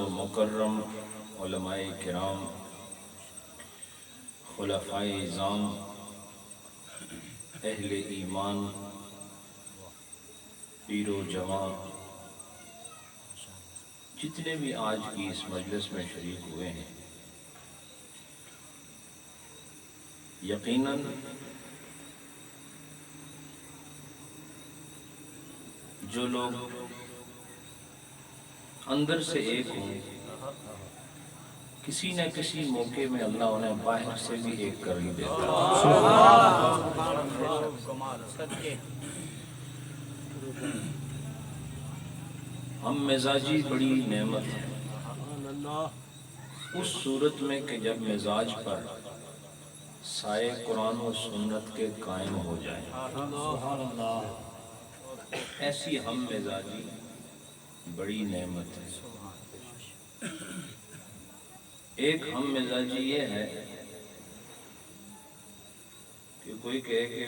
و مکرم علماء کرام، خلفائے اعظام، اہل ایمان، پیر و جوان، جتنے بھی آج کی اس مجلس میں شریک ہوئے ہیں، یقیناً جو لوگ اندر سے ایک ہوں، کسی نہ کسی موقع میں اللہ انہیں باہر سے بھی ایک کر ہی دیتا ہے۔ ہم مزاجی بڑی نعمت ہے اس صورت میں کہ جب مزاج پر سائے قرآن و سنت کے قائم ہو جائیں، ایسی ہم مزاجی بڑی نعمت ہے۔ ایک ہم مزاجی یہ ہے کہ کوئی کہے کہ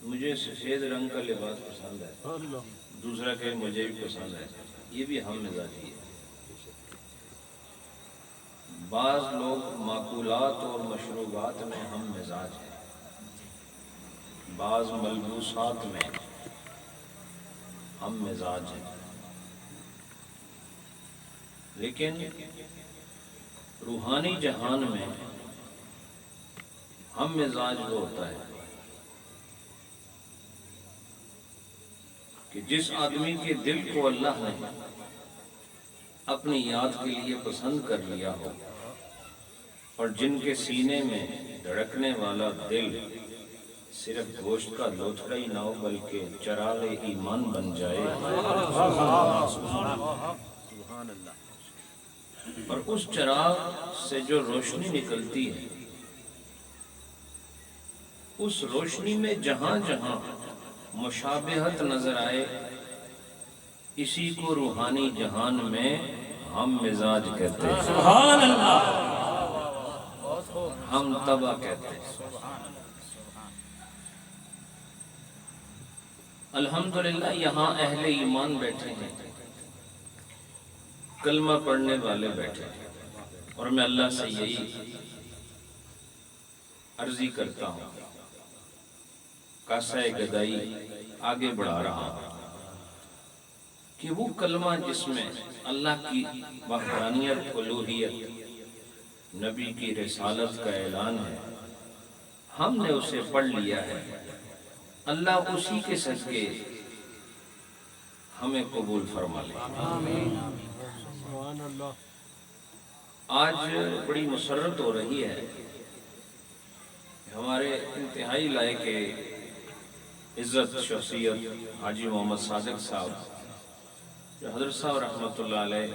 مجھے سفید رنگ کا لباس پسند ہے، دوسرا کہے مجھے بھی پسند ہے، یہ بھی ہم مزاجی ہے۔ بعض لوگ معقولات اور مشروبات میں ہم مزاج ہیں، بعض ملبوسات میں ہم مزاج ہیں، لیکن روحانی جہان میں ہم مزاج وہ ہوتا ہے کہ جس آدمی کے دل کو اللہ نے اپنی یاد کے لیے پسند کر لیا ہو، اور جن کے سینے میں دھڑکنے والا دل صرف گوشت کا لوتھڑا ہی نہ ہو بلکہ چراغ ایمان بن جائے، اور اس چراغ سے جو روشنی نکلتی ہے، اس روشنی میں جہاں جہاں مشابہت نظر آئے، اسی کو روحانی جہان میں ہم مزاج کہتے ہیں، سبحان اللہ، ہم طبع کہتے ہیں۔ الحمدللہ یہاں اہل ایمان بیٹھے ہیں، کلمہ پڑھنے والے بیٹھے ہیں، اور میں اللہ سے یہی عرضی کرتا ہوں، کاسہ گدائی آگے بڑھا رہا ہوں کہ وہ کلمہ جس میں اللہ کی وحدانیت، الوہیت، نبی کی رسالت کا اعلان ہے، ہم نے اسے پڑھ لیا ہے، اللہ اسی کے صدقے ہمیں قبول فرما لے۔ آج بڑی مسرت ہو رہی ہے، ہمارے انتہائی لائق عزت شخصیت حاجی محمد صادق صاحب، جو حضرت صاحب رحمۃ اللہ علیہ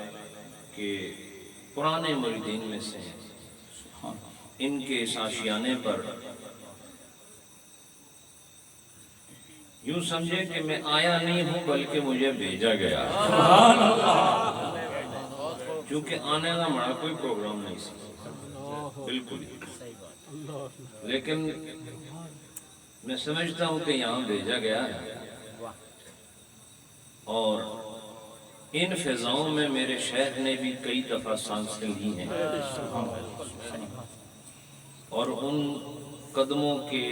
کے پرانے مریدین میں سے ہیں، ان کے اس آشیانے پر یوں سمجھے کہ میں آیا نہیں ہوں بلکہ مجھے بھیجا گیا، کیونکہ آنے کا ہمارا کوئی پروگرام نہیں سی بالکل، لیکن میں سمجھتا ہوں کہ یہاں بھیجا گیا ہے، اور ان فضاؤں میں میرے شیخ نے بھی کئی دفعہ سانسیں لی ہیں، اور ان قدموں کے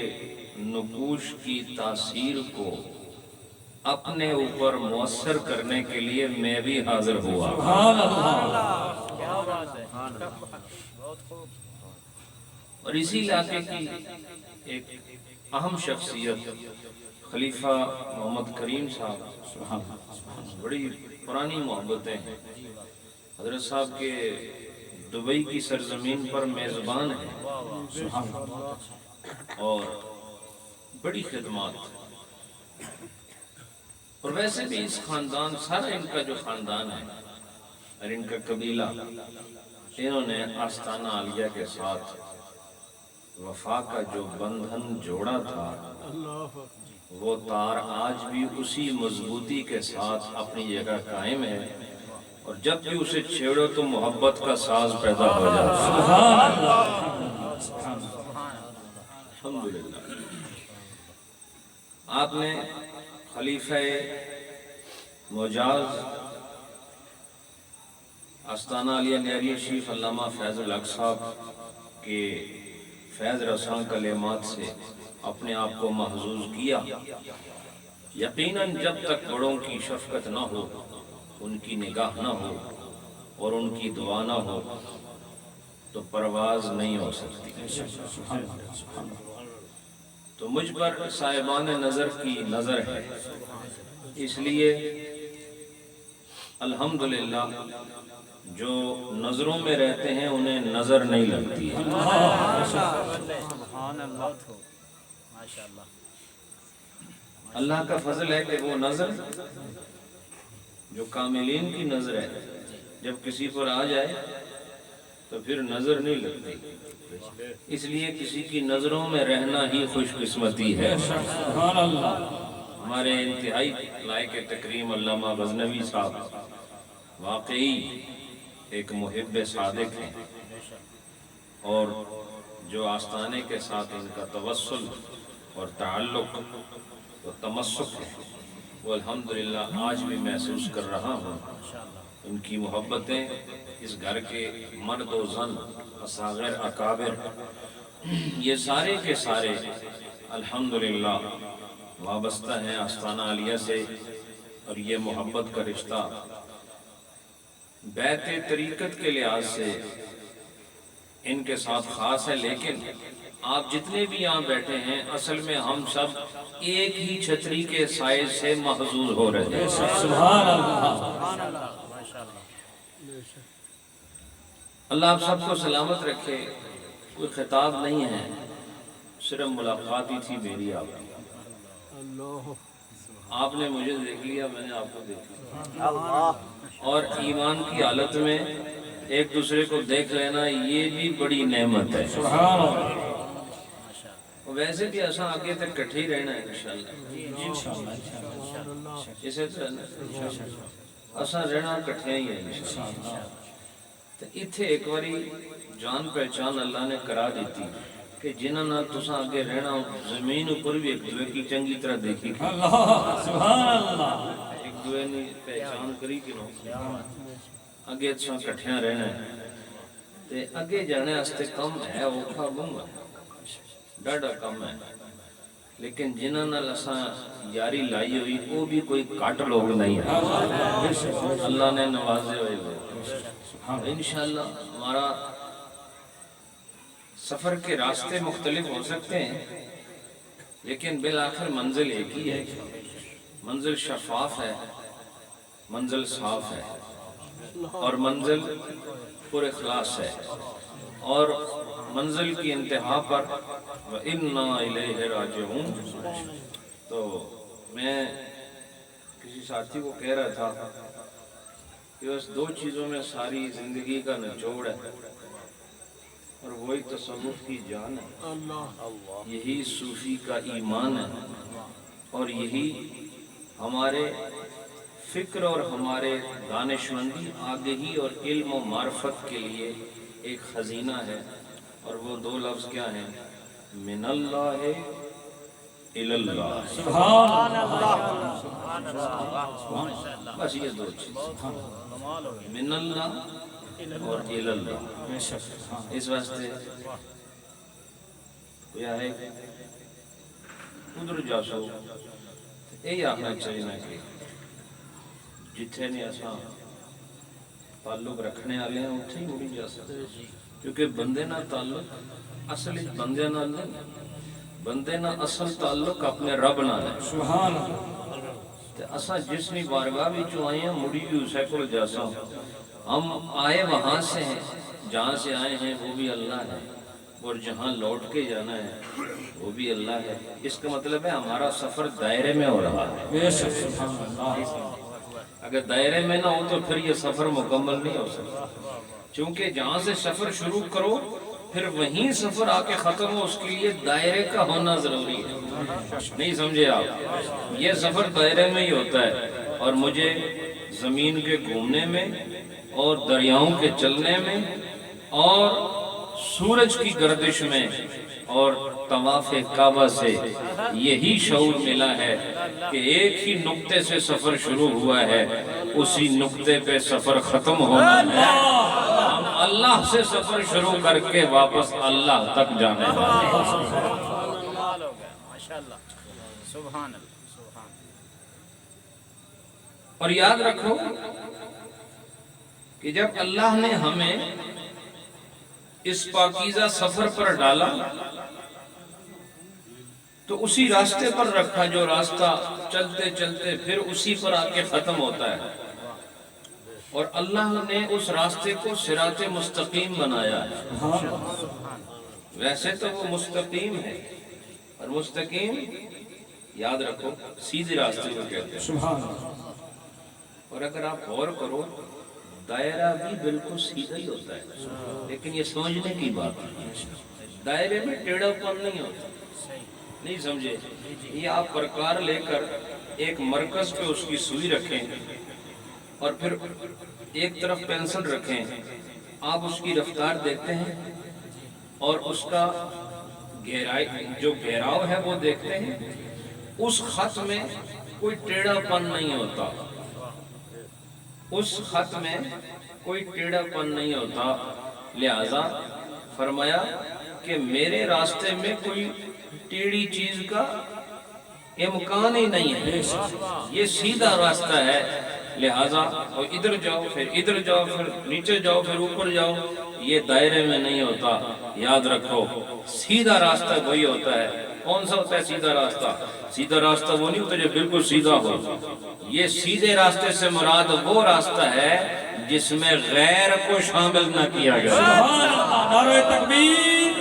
نقوش کی تاثیر کو اپنے اوپر مؤثر کرنے کے لیے میں بھی حاضر ہوا، اور اسی علاقے کی ایک اہم شخصیت خلیفہ محمد کریم صاحب، بڑی پرانی محبتیں ہیں، حضرت صاحب کے دبئی کی سرزمین پر میزبان ہیں، اور بڑی خدمات، اور ویسے بھی اس خاندان، سارا ان کا جو خاندان ہے اور ان کا قبیلہ، انہوں نے آستانہ عالیہ کے ساتھ وفا کا جو بندھن جوڑا تھا، وہ تار آج بھی اسی مضبوطی کے ساتھ اپنی جگہ قائم ہے، اور جب بھی اسے چھیڑو تو محبت کا ساز پیدا ہو جاتا ہے، سبحان اللہ، الحمدللہ۔ آپ نے خلیفہ مجاز آستانہ علیہ نیاری شریف علامہ فیض الحق صاحب کے فیض رساں کلمات سے اپنے آپ کو محظوظ کیا۔ یقیناً جب تک بڑوں کی شفقت نہ ہو، ان کی نگاہ نہ ہو اور ان کی دعا نہ ہو تو پرواز نہیں ہو سکتی۔ تو مجھ پر صاحبان نظر کی نظر ہے، اس لیے الحمدللہ جو نظروں میں رہتے ہیں انہیں نظر نہیں لگتی ہے۔ اللہ کا فضل ہے کہ وہ نظر جو کاملین کی نظر ہے جب کسی پر آ جائے تو پھر نظر نہیں لگتی، اس لیے کسی کی نظروں میں رہنا ہی خوش قسمتی ہے۔ ہمارے انتہائی لائق تکریم علامہ غزنوی صاحب واقعی ایک محب صادق ہیں، اور جو آستانے کے ساتھ ان کا توسل اور تعلق و تمسک ہے وہ الحمدللہ آج بھی محسوس کر رہا ہوں۔ ان کی محبتیں اس گھر کے مرد و زن، اصاغر اکابر، یہ سارے کے سارے الحمدللہ وابستہ ہیں آستانہ عالیہ سے، اور یہ محبت کا رشتہ بیت طریقت کے لحاظ سے ان کے ساتھ خاص ہے، لیکن آپ جتنے بھی یہاں بیٹھے ہیں اصل میں ہم سب ایک ہی چھتری کے سائے سے محظوظ ہو رہے ہیں۔ سبحان اللہ۔ اللہ آپ سب کو سلامت رکھے۔ کوئی خطاب نہیں ہے، صرف ملاقات ہی تھی میری آپ کی۔ آپ نے مجھے دیکھ لیا، میں نے آپ کو دیکھ لیا، اور ایمان کی حالت میں ایک دوسرے کو دیکھ لینا یہ بھی بڑی نعمت ہے۔ ویسے بھی ایسا آگے تک کٹھے ہی رہنا ہے انشاءاللہ، اسے ایسا رہنا کٹھے ہی ہے انشاءاللہ۔ تو اتھے ایک باری جان پہچان اللہ نے کرا دیتی کہ جنہاں نہ تساں آگے رہنا زمین اوپر بھی ایک دوے کی چنگی طرح دیکھی، سبحان اللہ، ایک دوے نے پہچان کری کہ نو اگے تساں کٹھیاں رہنا ہے، تے اگے جانے ہستے کم ہے، اوکھا گونگا ڈاڈا کم ہے، لیکن جنہاں نال اساں یاری لائی ہوئی وہ بھی کوئی کٹ لوگ نہیں ہے، اللہ نے نوازے ہوئے لوگ۔ انشاءاللہ ہمارا سفر کے راستے مختلف ہو سکتے ہیں لیکن بالآخر منزل ایک ہی ہے، منزل شفاف ہے، منزل صاف ہے، اور منزل پر اخلاص ہے، اور منزل کی انتہا پر وَإِنَّا إِلَيْهِ رَاجِعُونَ۔ تو میں کسی ساتھی کو کہہ رہا تھا کہ بس دو چیزوں میں ساری زندگی کا نچوڑ ہے، اور وہی تصوف کی جان ہے، یہی صوفی کا ایمان ہے، اور یہی ہمارے فکر اور ہمارے دانشمندی آگہی اور علم و معرفت کے لیے ایک خزینہ ہے، اور وہ دو لفظ کیا ہیں؟ من اللہ الاللہ، سبحان اللہ، بس یہ دو چیز، من اللہ اور الاللہ۔ اس واسطے کوئی آئے ادھر جاسو یہی آخنا چاہیے کہ جتھے نے ایسا تعلق رکھنے والے ہیں اتھے ہی مڑی جا سکتے، کیونکہ بندے نہ تعلق اصل بندے نہ نہیں، بندے نہ اصل تعلق اپنے رب نہ ہے، سبحان اللہ۔ اساں جس نے بارگاہ بھی جو آئے ہیں مڑی بھی اسے کو جاسا، ہم آئے وہاں سے ہیں، جہاں سے آئے ہیں وہ بھی اللہ ہے، اور جہاں لوٹ کے جانا ہے وہ بھی اللہ ہے۔ اس کا مطلب ہے ہمارا سفر دائرے میں ہو رہا ہے، اگر دائرے میں نہ ہو تو پھر یہ سفر مکمل نہیں ہو سکتا، چونکہ جہاں سے سفر شروع کرو پھر وہیں سفر آ کے ختم ہو، اس کے لیے دائرے کا ہونا ضروری ہے، نہیں سمجھے آپ؟ یہ سفر دائرے میں ہی ہوتا ہے، اور مجھے زمین کے گھومنے میں اور دریاؤں کے چلنے میں اور سورج کی گردش میں اور طواف کعبہ سے یہی شعور ملا ہے کہ ایک ہی نقطے سے سفر شروع ہوا ہے، اسی نقطے پہ سفر ختم ہونا ہے. ہم اللہ سے سفر شروع کر کے واپس اللہ تک جانے والے ہیں. سبحان اللہ. اور یاد رکھو کہ جب اللہ نے ہمیں اس پاکیزہ سفر پر ڈالا تو اسی راستے پر رکھا جو راستہ چلتے چلتے پھر اسی پر آ کے ختم ہوتا ہے. اور اللہ نے اس راستے کو صراط مستقیم بنایا ہے. ویسے تو وہ مستقیم ہے، اور مستقیم یاد رکھو سیدھے راستے کو کہتے ہیں. اور اگر آپ غور کرو دائرہ بھی بالکل سیدھا ہی ہوتا ہے، لیکن یہ سمجھنے کی بات ہے دائرے میں ٹیڑھا پن نہیں ہوتا. نہیں سمجھے؟ یہ آپ پرکار لے کر ایک مرکز پہ اس کی سوئی رکھیں اور پھر ایک طرف پینسل رکھیں، آپ اس کی رفتار دیکھتے ہیں اور اس کا گہرائی جو گہراؤ ہے وہ دیکھتے ہیں. اس خط میں کوئی ٹیڑھا پن نہیں ہوتا، اس خط میں کوئی ٹیڑھا پن نہیں ہوتا. لہذا فرمایا کہ میرے راستے میں کوئی ٹیڑھی چیز کا امکان ہی نہیں ہے، یہ سیدھا راستہ ہے. لہذا اور ادھر جاؤ پھر ادھر جاؤ پھر نیچے جاؤ پھر اوپر جاؤ، یہ دائرے میں نہیں ہوتا. یاد رکھو سیدھا راستہ وہی ہوتا ہے. کون سا ہوتا ہے سیدھا راستہ؟ سیدھا راستہ وہ نہیں ہوتا جو بالکل سیدھا ہو. یہ سیدھے راستے سے مراد وہ راستہ ہے جس میں غیر کو شامل نہ کیا گیا. نعرہ تکبیر،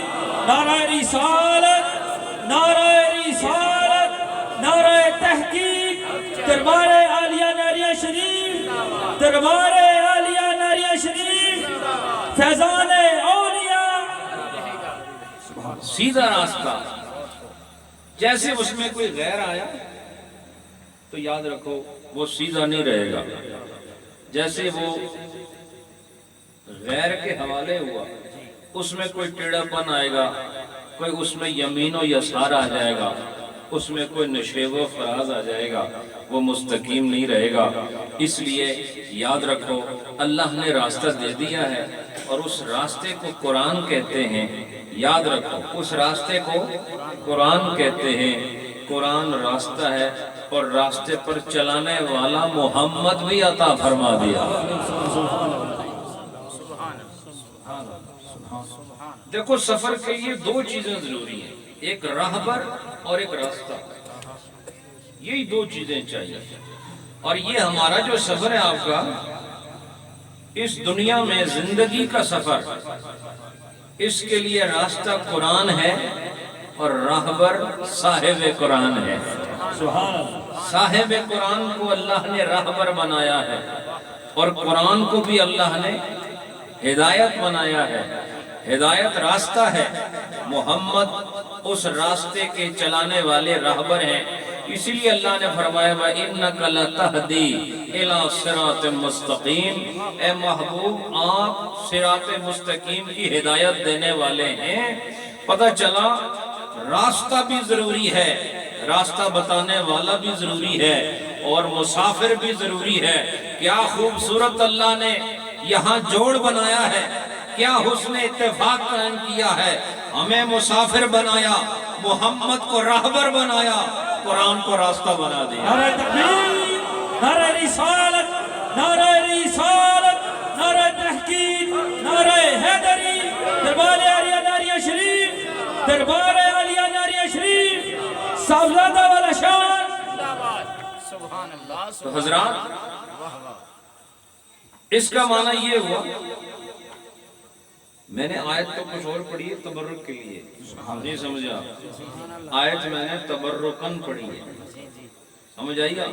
نعرہ رسالت، نعرہ رسالت، نعرہ تحقیق، دربار عالیہ نعریہ شریف، دربار عالیہ نعریہ شریف، فیضان اولیاء. سیدھا راستہ جیسے اس میں کوئی غیر آیا تو یاد رکھو وہ سیدھا نہیں رہے گا. جیسے وہ غیر کے حوالے ہوا اس میں کوئی ٹیڑھا پن آئے گا، کوئی اس میں یمین و یسار آ جائے گا، اس میں کوئی نشیب و فراز آ جائے گا، وہ مستقیم نہیں رہے گا. اس لیے یاد رکھو اللہ نے راستہ دے دیا ہے اور اس راستے کو قرآن کہتے ہیں. یاد رکھو اس راستے کو قرآن کہتے ہیں. قرآن راستہ ہے اور راستے پر چلانے والا محمد بھی عطا فرما دیا. دیکھو سفر کے لیے دو چیزیں ضروری ہیں، ایک راہبر اور ایک راستہ. یہی دو چیزیں چاہیے. اور یہ ہمارا جو سفر ہے آپ کا اس دنیا میں زندگی کا سفر، اس کے لیے راستہ قرآن ہے اور راہبر صاحب قرآن ہے. صاحب قرآن کو اللہ نے راہبر بنایا ہے اور قرآن کو بھی اللہ نے ہدایت بنایا ہے. ہدایت راستہ ہے، محمد اس راستے کے چلانے والے راہبر ہیں. اسی لیے اللہ نے فرمایا وَإِنَّكَ لَتَهْدِي إِلَى صِرَاطٍ مُسْتَقِيمٍ. اے محبوب آپ صراط مستقیم کی ہدایت دینے والے ہیں. پتہ چلا راستہ بھی ضروری ہے، راستہ بتانے والا بھی ضروری ہے اور مسافر بھی ضروری ہے. کیا خوبصورت اللہ نے یہاں جوڑ بنایا ہے، کیا حسن اتفاق قائم کیا ہے. ہمیں مسافر بنایا، محمد کو راہبر بنایا، قرآن کو راستہ بنا دیا. نعرہ تکبیر، نعرہ رسالت، نعرہ رسالت، نعرہ تحقیق، نعرہ حیدری، دربار عالیہ نعریہ شریف، دربار عالیہ نعریہ شریف، صاحبزادہ والا شان. سبحان اللہ. تو حضرات اس کا معنی یہ ہوا، میں نے آیت تو کچھ اور پڑھی ہے تبرک کے لیے، نہیں سمجھا؟ آیت میں نے تبرکن پڑھی ہے، سمجھ آئی گا؟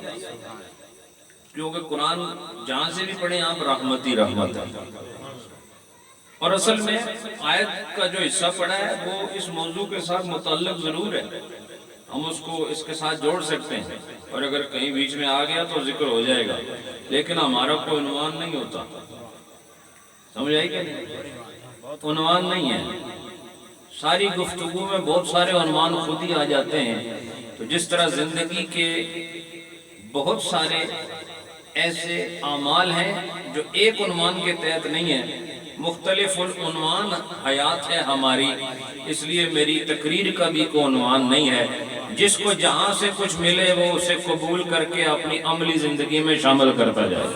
کیونکہ قرآن جہاں سے بھی پڑھیں آپ رحمت ہی رحمت ہے. اور اصل میں آیت کا جو حصہ پڑھا ہے وہ اس موضوع کے ساتھ متعلق ضرور ہے، ہم اس کو اس کے ساتھ جوڑ سکتے ہیں اور اگر کہیں بیچ میں آ گیا تو ذکر ہو جائے گا، لیکن ہمارا کوئی عنوان نہیں ہوتا. سمجھ آئی کہ نہیں؟ عنوان نہیں ہے. ساری گفتگو میں بہت سارے عنوان خود ہی آ جاتے ہیں. تو جس طرح زندگی کے بہت سارے ایسے اعمال ہیں جو ایک عنوان کے تحت نہیں ہیں، مختلف العنوان حیات ہے ہماری، اس لیے میری تقریر کا بھی کوئی عنوان نہیں ہے۔ جس کو جہاں سے کچھ ملے وہ اسے قبول کر کے اپنی عملی زندگی میں شامل کرتا جائے۔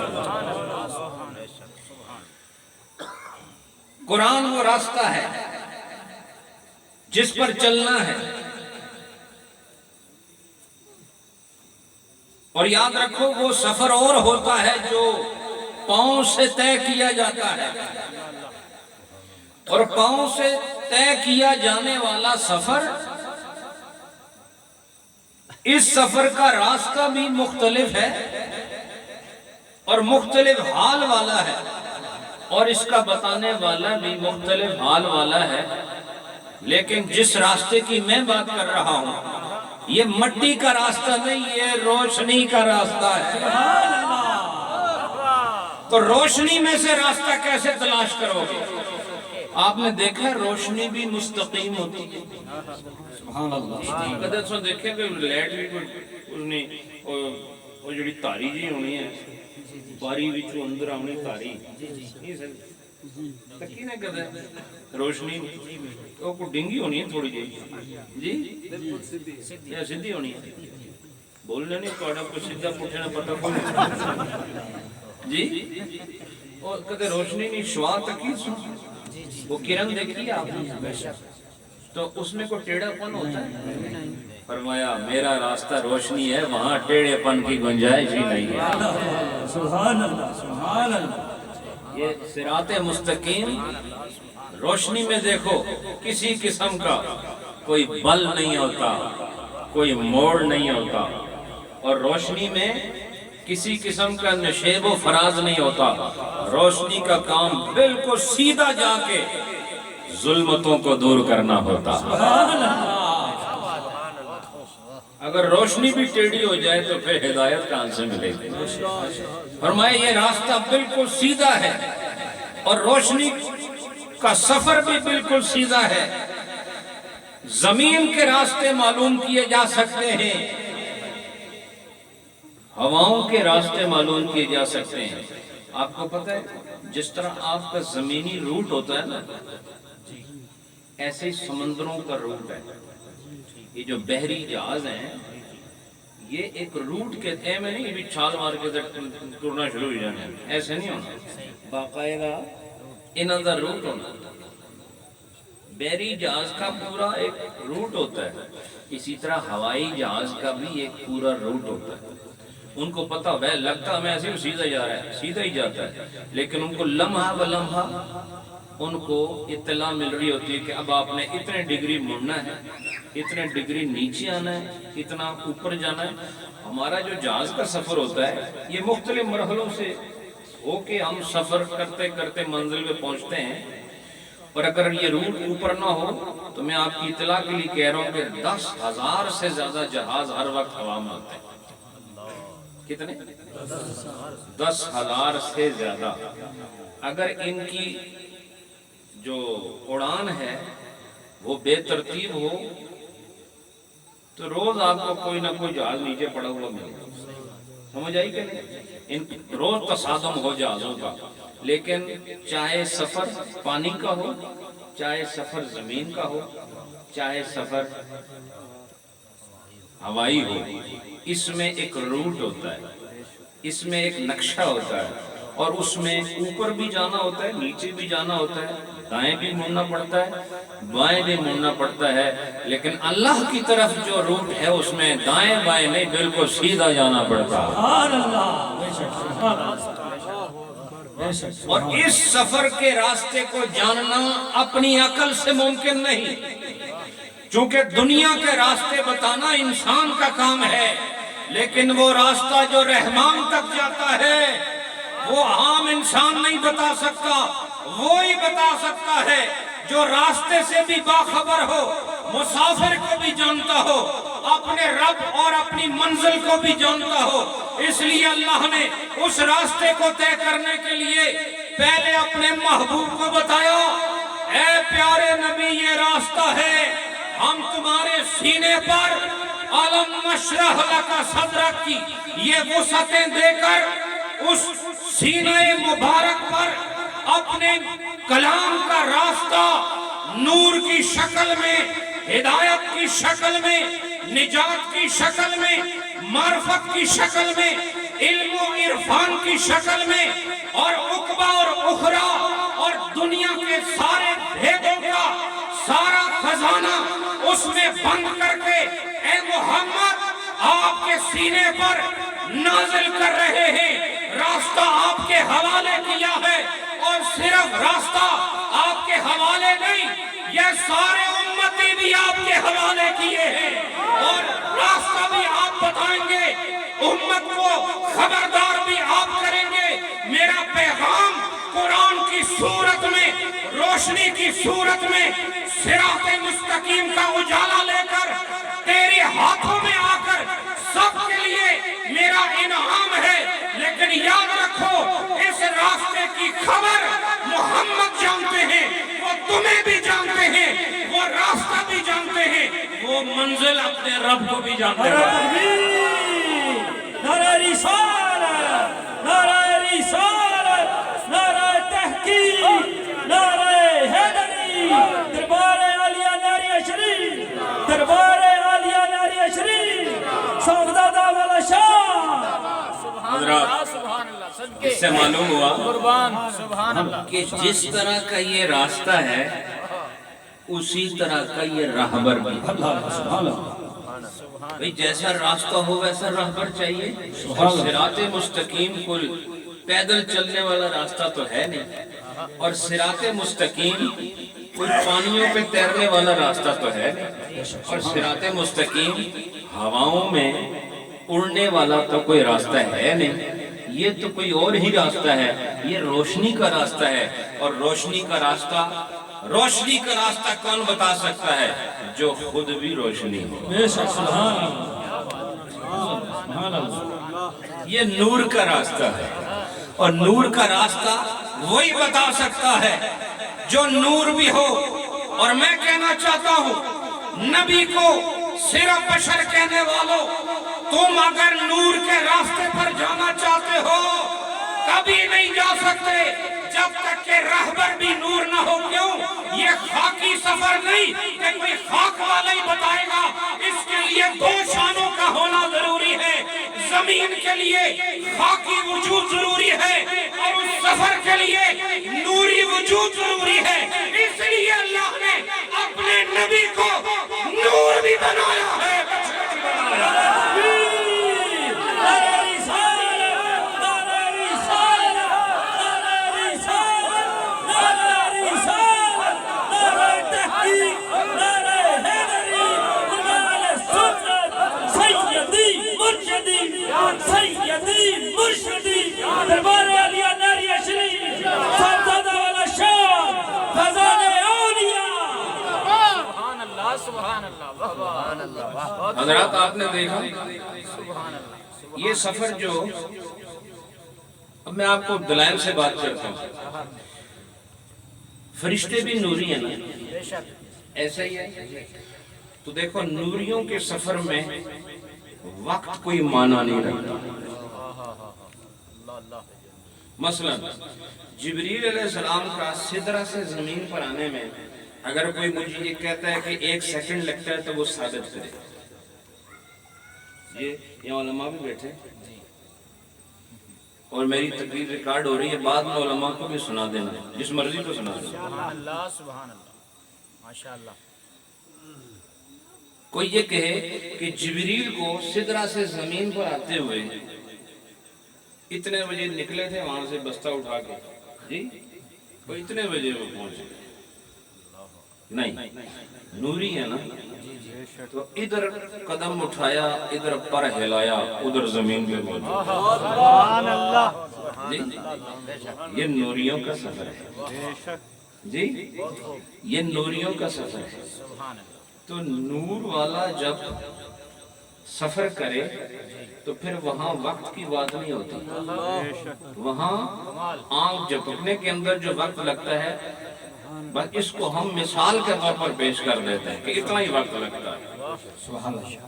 قرآن وہ راستہ ہے جس پر چلنا ہے، اور یاد رکھو وہ سفر اور ہوتا ہے جو پاؤں سے طے کیا جاتا ہے، اور پاؤں سے طے کیا جانے والا سفر، اس سفر کا راستہ بھی مختلف ہے اور مختلف حال والا ہے، اور اس کا بتانے والا بھی مختلف حال والا ہے۔ لیکن جس راستے کی میں بات کر رہا ہوں یہ مٹی کا راستہ نہیں، یہ روشنی کا راستہ ہے۔ تو روشنی میں سے راستہ کیسے تلاش کرو گے؟ آپ نے دیکھا روشنی بھی مستقیم ہوتی ہے۔ سبحان اللہ۔ کدے سو دیکھے کہ لائٹ بھی کوئی وہ جڑی تاری جی ہونی ہے، باری وچوں اندر آونی تاری نہیں سر تکی نہ کدے روشنی وہ کو ڈنگی ہونی ہے تھوڑی جی یا سیدھی ہونی ہے؟ بولنے نہیں تھوڑا کوئی سیدھا پٹھنا پتہ کوئی جی، اور کدے روشنی نہیں شعاع تکی سو وہ کرن دیکھی آپ نے تو اس میں کوئی ٹیڑھا پن ہوتا ہے؟ فرمایا میرا راستہ روشنی ہے، وہاں ٹیڑھے پن کی گنجائش ہی نہیں ہے۔ سبحان اللہ سبحان اللہ۔ یہ صراط مستقیم روشنی میں دیکھو کسی قسم کا کوئی بل نہیں ہوتا، کوئی موڑ نہیں ہوتا، اور روشنی میں کسی قسم کا نشیب و فراز نہیں ہوتا۔ روشنی کا کام بالکل سیدھا جا کے ظلمتوں کو دور کرنا ہوتا۔ اگر روشنی بھی ٹیڑھی ہو جائے تو پھر ہدایت کہاں سے ملے گی؟ فرمایا یہ راستہ بالکل سیدھا ہے اور روشنی کا سفر بھی بالکل سیدھا ہے۔ زمین کے راستے معلوم کیے جا سکتے ہیں، ہواؤں کے راستے معلوم کیے جا سکتے ہیں۔ آپ کو پتہ ہے جس طرح آپ کا زمینی روٹ ہوتا ہے نا، ایسے ہی سمندروں کا روٹ ہے۔ یہ جو بحری جہاز ہیں یہ ایک روٹ کے تھے میں نہیں بھی چھال مار کے ٹرنا شروع ہو جانا ہے، ایسے نہیں ہونا، باقاعدہ انہوں کا روٹ ہونا۔ بحری جہاز کا پورا ایک روٹ ہوتا ہے، اسی طرح ہوائی جہاز کا بھی ایک پورا روٹ ہوتا ہے۔ ان کو پتہ ہے لگتا ہمیں ایسے ہی سیدھا جا رہا ہے، سیدھا ہی جاتا ہے، لیکن ان کو لمحہ بلمحہ ان کو اطلاع مل رہی ہوتی ہے کہ اب آپ نے اتنے ڈگری مڑنا ہے، اتنے ڈگری نیچے آنا ہے، اتنا اوپر جانا ہے۔ ہمارا جو جہاز کا سفر ہوتا ہے یہ مختلف مرحلوں سے ہو کے ہم سفر کرتے کرتے منزل پہ پہنچتے ہیں، اور اگر یہ روٹ اوپر نہ ہو تو میں آپ کی اطلاع کے لیے کہہ رہا ہوں کہ 10,000 سے زیادہ جہاز ہر وقت ہوا میں ہوتے ہیں۔ کتنے؟ 10,000 سے زیادہ۔ اگر ان کی جو اڑان ہے وہ بے ترتیب ہو تو روز آپ کو کوئی نہ کوئی جہاز نیچے پڑا ہوا ملے گا، سمجھ آئی کہ نہیں؟ روز تصادم ہو جہازوں کا، لیکن چاہے سفر پانی کا ہو، چاہے سفر زمین کا ہو، چاہے سفر ہوائی ہو، اس میں ایک روٹ ہوتا ہے، اس میں ایک نقشہ ہوتا ہے، اور اس میں اوپر بھی جانا ہوتا ہے، نیچے بھی جانا ہوتا ہے، دائیں بھی مڑنا پڑتا ہے، بائیں بھی مڑنا پڑتا ہے، لیکن اللہ کی طرف جو روٹ ہے اس میں دائیں بائیں نہیں، بالکل سیدھا جانا پڑتا ہے۔ اور اس سفر کے راستے کو جاننا اپنی عقل سے ممکن نہیں، چونکہ دنیا کے راستے بتانا انسان کا کام ہے، لیکن وہ راستہ جو رحمان تک جاتا ہے وہ عام انسان نہیں بتا سکتا، وہی بتا سکتا ہے جو راستے سے بھی باخبر ہو، مسافر کو بھی جانتا ہو، اپنے رب اور اپنی منزل کو بھی جانتا ہو۔ اس لیے اللہ نے اس راستے کو طے کرنے کے لیے پہلے اپنے محبوب کو بتایا، اے پیارے نبی یہ راستہ ہے، ہم تمہارے سینے پر علم نشرح لک صدرک کی یہ وسعتیں دے کر اس سینے مبارک پر اپنے کلام کا راستہ نور کی شکل میں، ہدایت کی شکل میں، نجات کی شکل میں، معرفت کی شکل میں، علم و عرفان کی شکل میں، اور عقبہ اور اخرى اور دنیا کے سارے بھیدوں کا سارا خزانہ اس میں بند کر کے اے محمد آپ کے سینے پر نازل کر رہے ہیں۔ راستہ آپ کے حوالے کیا ہے، اور صرف راستہ آپ کے حوالے نہیں، یہ سارے امتی بھی آپ کے حوالے کیے ہیں، اور راستہ بھی آپ بتائیں گے، امت کو خبردار بھی آپ کریں گے۔ میرا پیغام قرآن کی صورت میں، روشنی کی صورت میں، صراط مستقیم کا اجالا لے کر تیرے ہاتھوں میں آ کر سب کے لیے میرا انعام ہے، لیکن یاد رکھو اس راستے کی خبر محمد جانتے ہیں، وہ تمہیں بھی جانتے ہیں، وہ راستہ بھی جانتے ہیں، وہ منزل اپنے رب کو بھی جانتے نعرہ ہیں۔ تکبیر، نعرہ رسالت، نعرہ رسالت، نعرہ تحقیق، نعرہ حیدری، دربار عالیہ نعرہ شریف، دربار عالیہ نعرہ شریف، صاحبزادہ والا شاہ۔ حضرات، سبحان اللہ، صدقے اس سے معلوم ہوا قربان، سبحان اللہ، کہ جس طرح کا یہ راستہ ہے اسی طرح کا یہ راہبر بھی ہے۔ اللہ سبحان اللہ، بھئی جیسا راستہ ہو ویسا راہبر چاہیے، اور صراط مستقیم کوئی پیدل چلنے والا راستہ تو ہے نہیں، اور صراط مستقیم کوئی پانیوں پہ تیرنے والا راستہ تو ہے نہیں، اور صراط مستقیم ہواؤں میں اڑنے والا تو کوئی راستہ ہے نہیں، یہ تو کوئی اور ہی راستہ ہے، یہ روشنی کا راستہ ہے، اور روشنی کا راستہ کون بتا سکتا ہے؟ جو خود بھی روشنی ہو۔ بے شک، سبحان اللہ، سبحان اللہ، یہ نور کا راستہ ہے، اور نور کا راستہ وہی بتا سکتا ہے جو نور بھی ہو۔ اور میں کہنا چاہتا ہوں نبی کو صرف بشر کہنے والوں، تم اگر نور کے راستے پر جانا چاہتے ہو کبھی نہیں جا سکتے جب تک کہ رہبر بھی نور نہ ہو۔ کیوں؟ یہ خاکی سفر نہیں کہ کوئی خاک والا ہی بتائے گا، اس کے لیے دو شانوں کا ہونا ضروری ہے۔ زمین کے لیے خاکی وجود ضروری ہے، اور اس سفر کے لیے نوری وجود ضروری ہے۔ اس لیے اللہ نے اپنے نبی کو نور بھی بنایا ہے۔ سیدی مرشدی دربار عالیہ نعرہ شریف، صاحبزادہ والا شاہ، خزانہ اولیاء۔ سبحان اللہ، سبحان اللہ، سبحان اللہ، حضرات آپ نے دیکھا سبحان اللہ، یہ سفر جو، اب میں آپ کو دلائل سے بات کرتا ہوں، فرشتے بھی نوری ہیں نا، بے شک، ایسا ہی ہے۔ تو دیکھو نوریوں کے سفر میں وقت کوئی معنی نہیں رکھتا۔ مثلا جبریل علیہ السلام کا سدرہ سے زمین پر آنے میں اگر کوئی مجھے یہ کہتا ہے کہ 1 سیکنڈ لگتا ہے تو وہ ثابت کرے۔ یہ علماء بھی بیٹھے اور میری تقریر ریکارڈ ہو رہی ہے، بعد میں علماء کو بھی سنا دینا، جس مرضی کو سنا دینا۔ سبحان اللہ، سبحان اللہ، ماشاءاللہ۔ کوئی یہ کہے کہ جبریل کو سدرہ سے زمین پر آتے ہوئے اتنے بجے نکلے تھے وہاں سے بستہ اٹھا کے، جی وہ اتنے بجے وہ پہنچے، نہیں، نوری ہے نا، تو ادھر قدم اٹھایا، ادھر پر ہلایا، ادھر زمین پہ پہنچا۔ سبحان اللہ، جی یہ نوریوں کا سفر ہے، جی یہ نوریوں کا سفر ہے۔ سبحان اللہ، تو نور والا جب سفر کرے تو پھر وہاں وقت کی بات نہیں ہوتی، وہاں آنکھ جھپکنے کے اندر جو وقت لگتا ہے بس اس کو ہم مثال کے طور پر پیش کر دیتے ہیں کہ اتنا ہی وقت لگتا ہے۔ سبحان اللہ،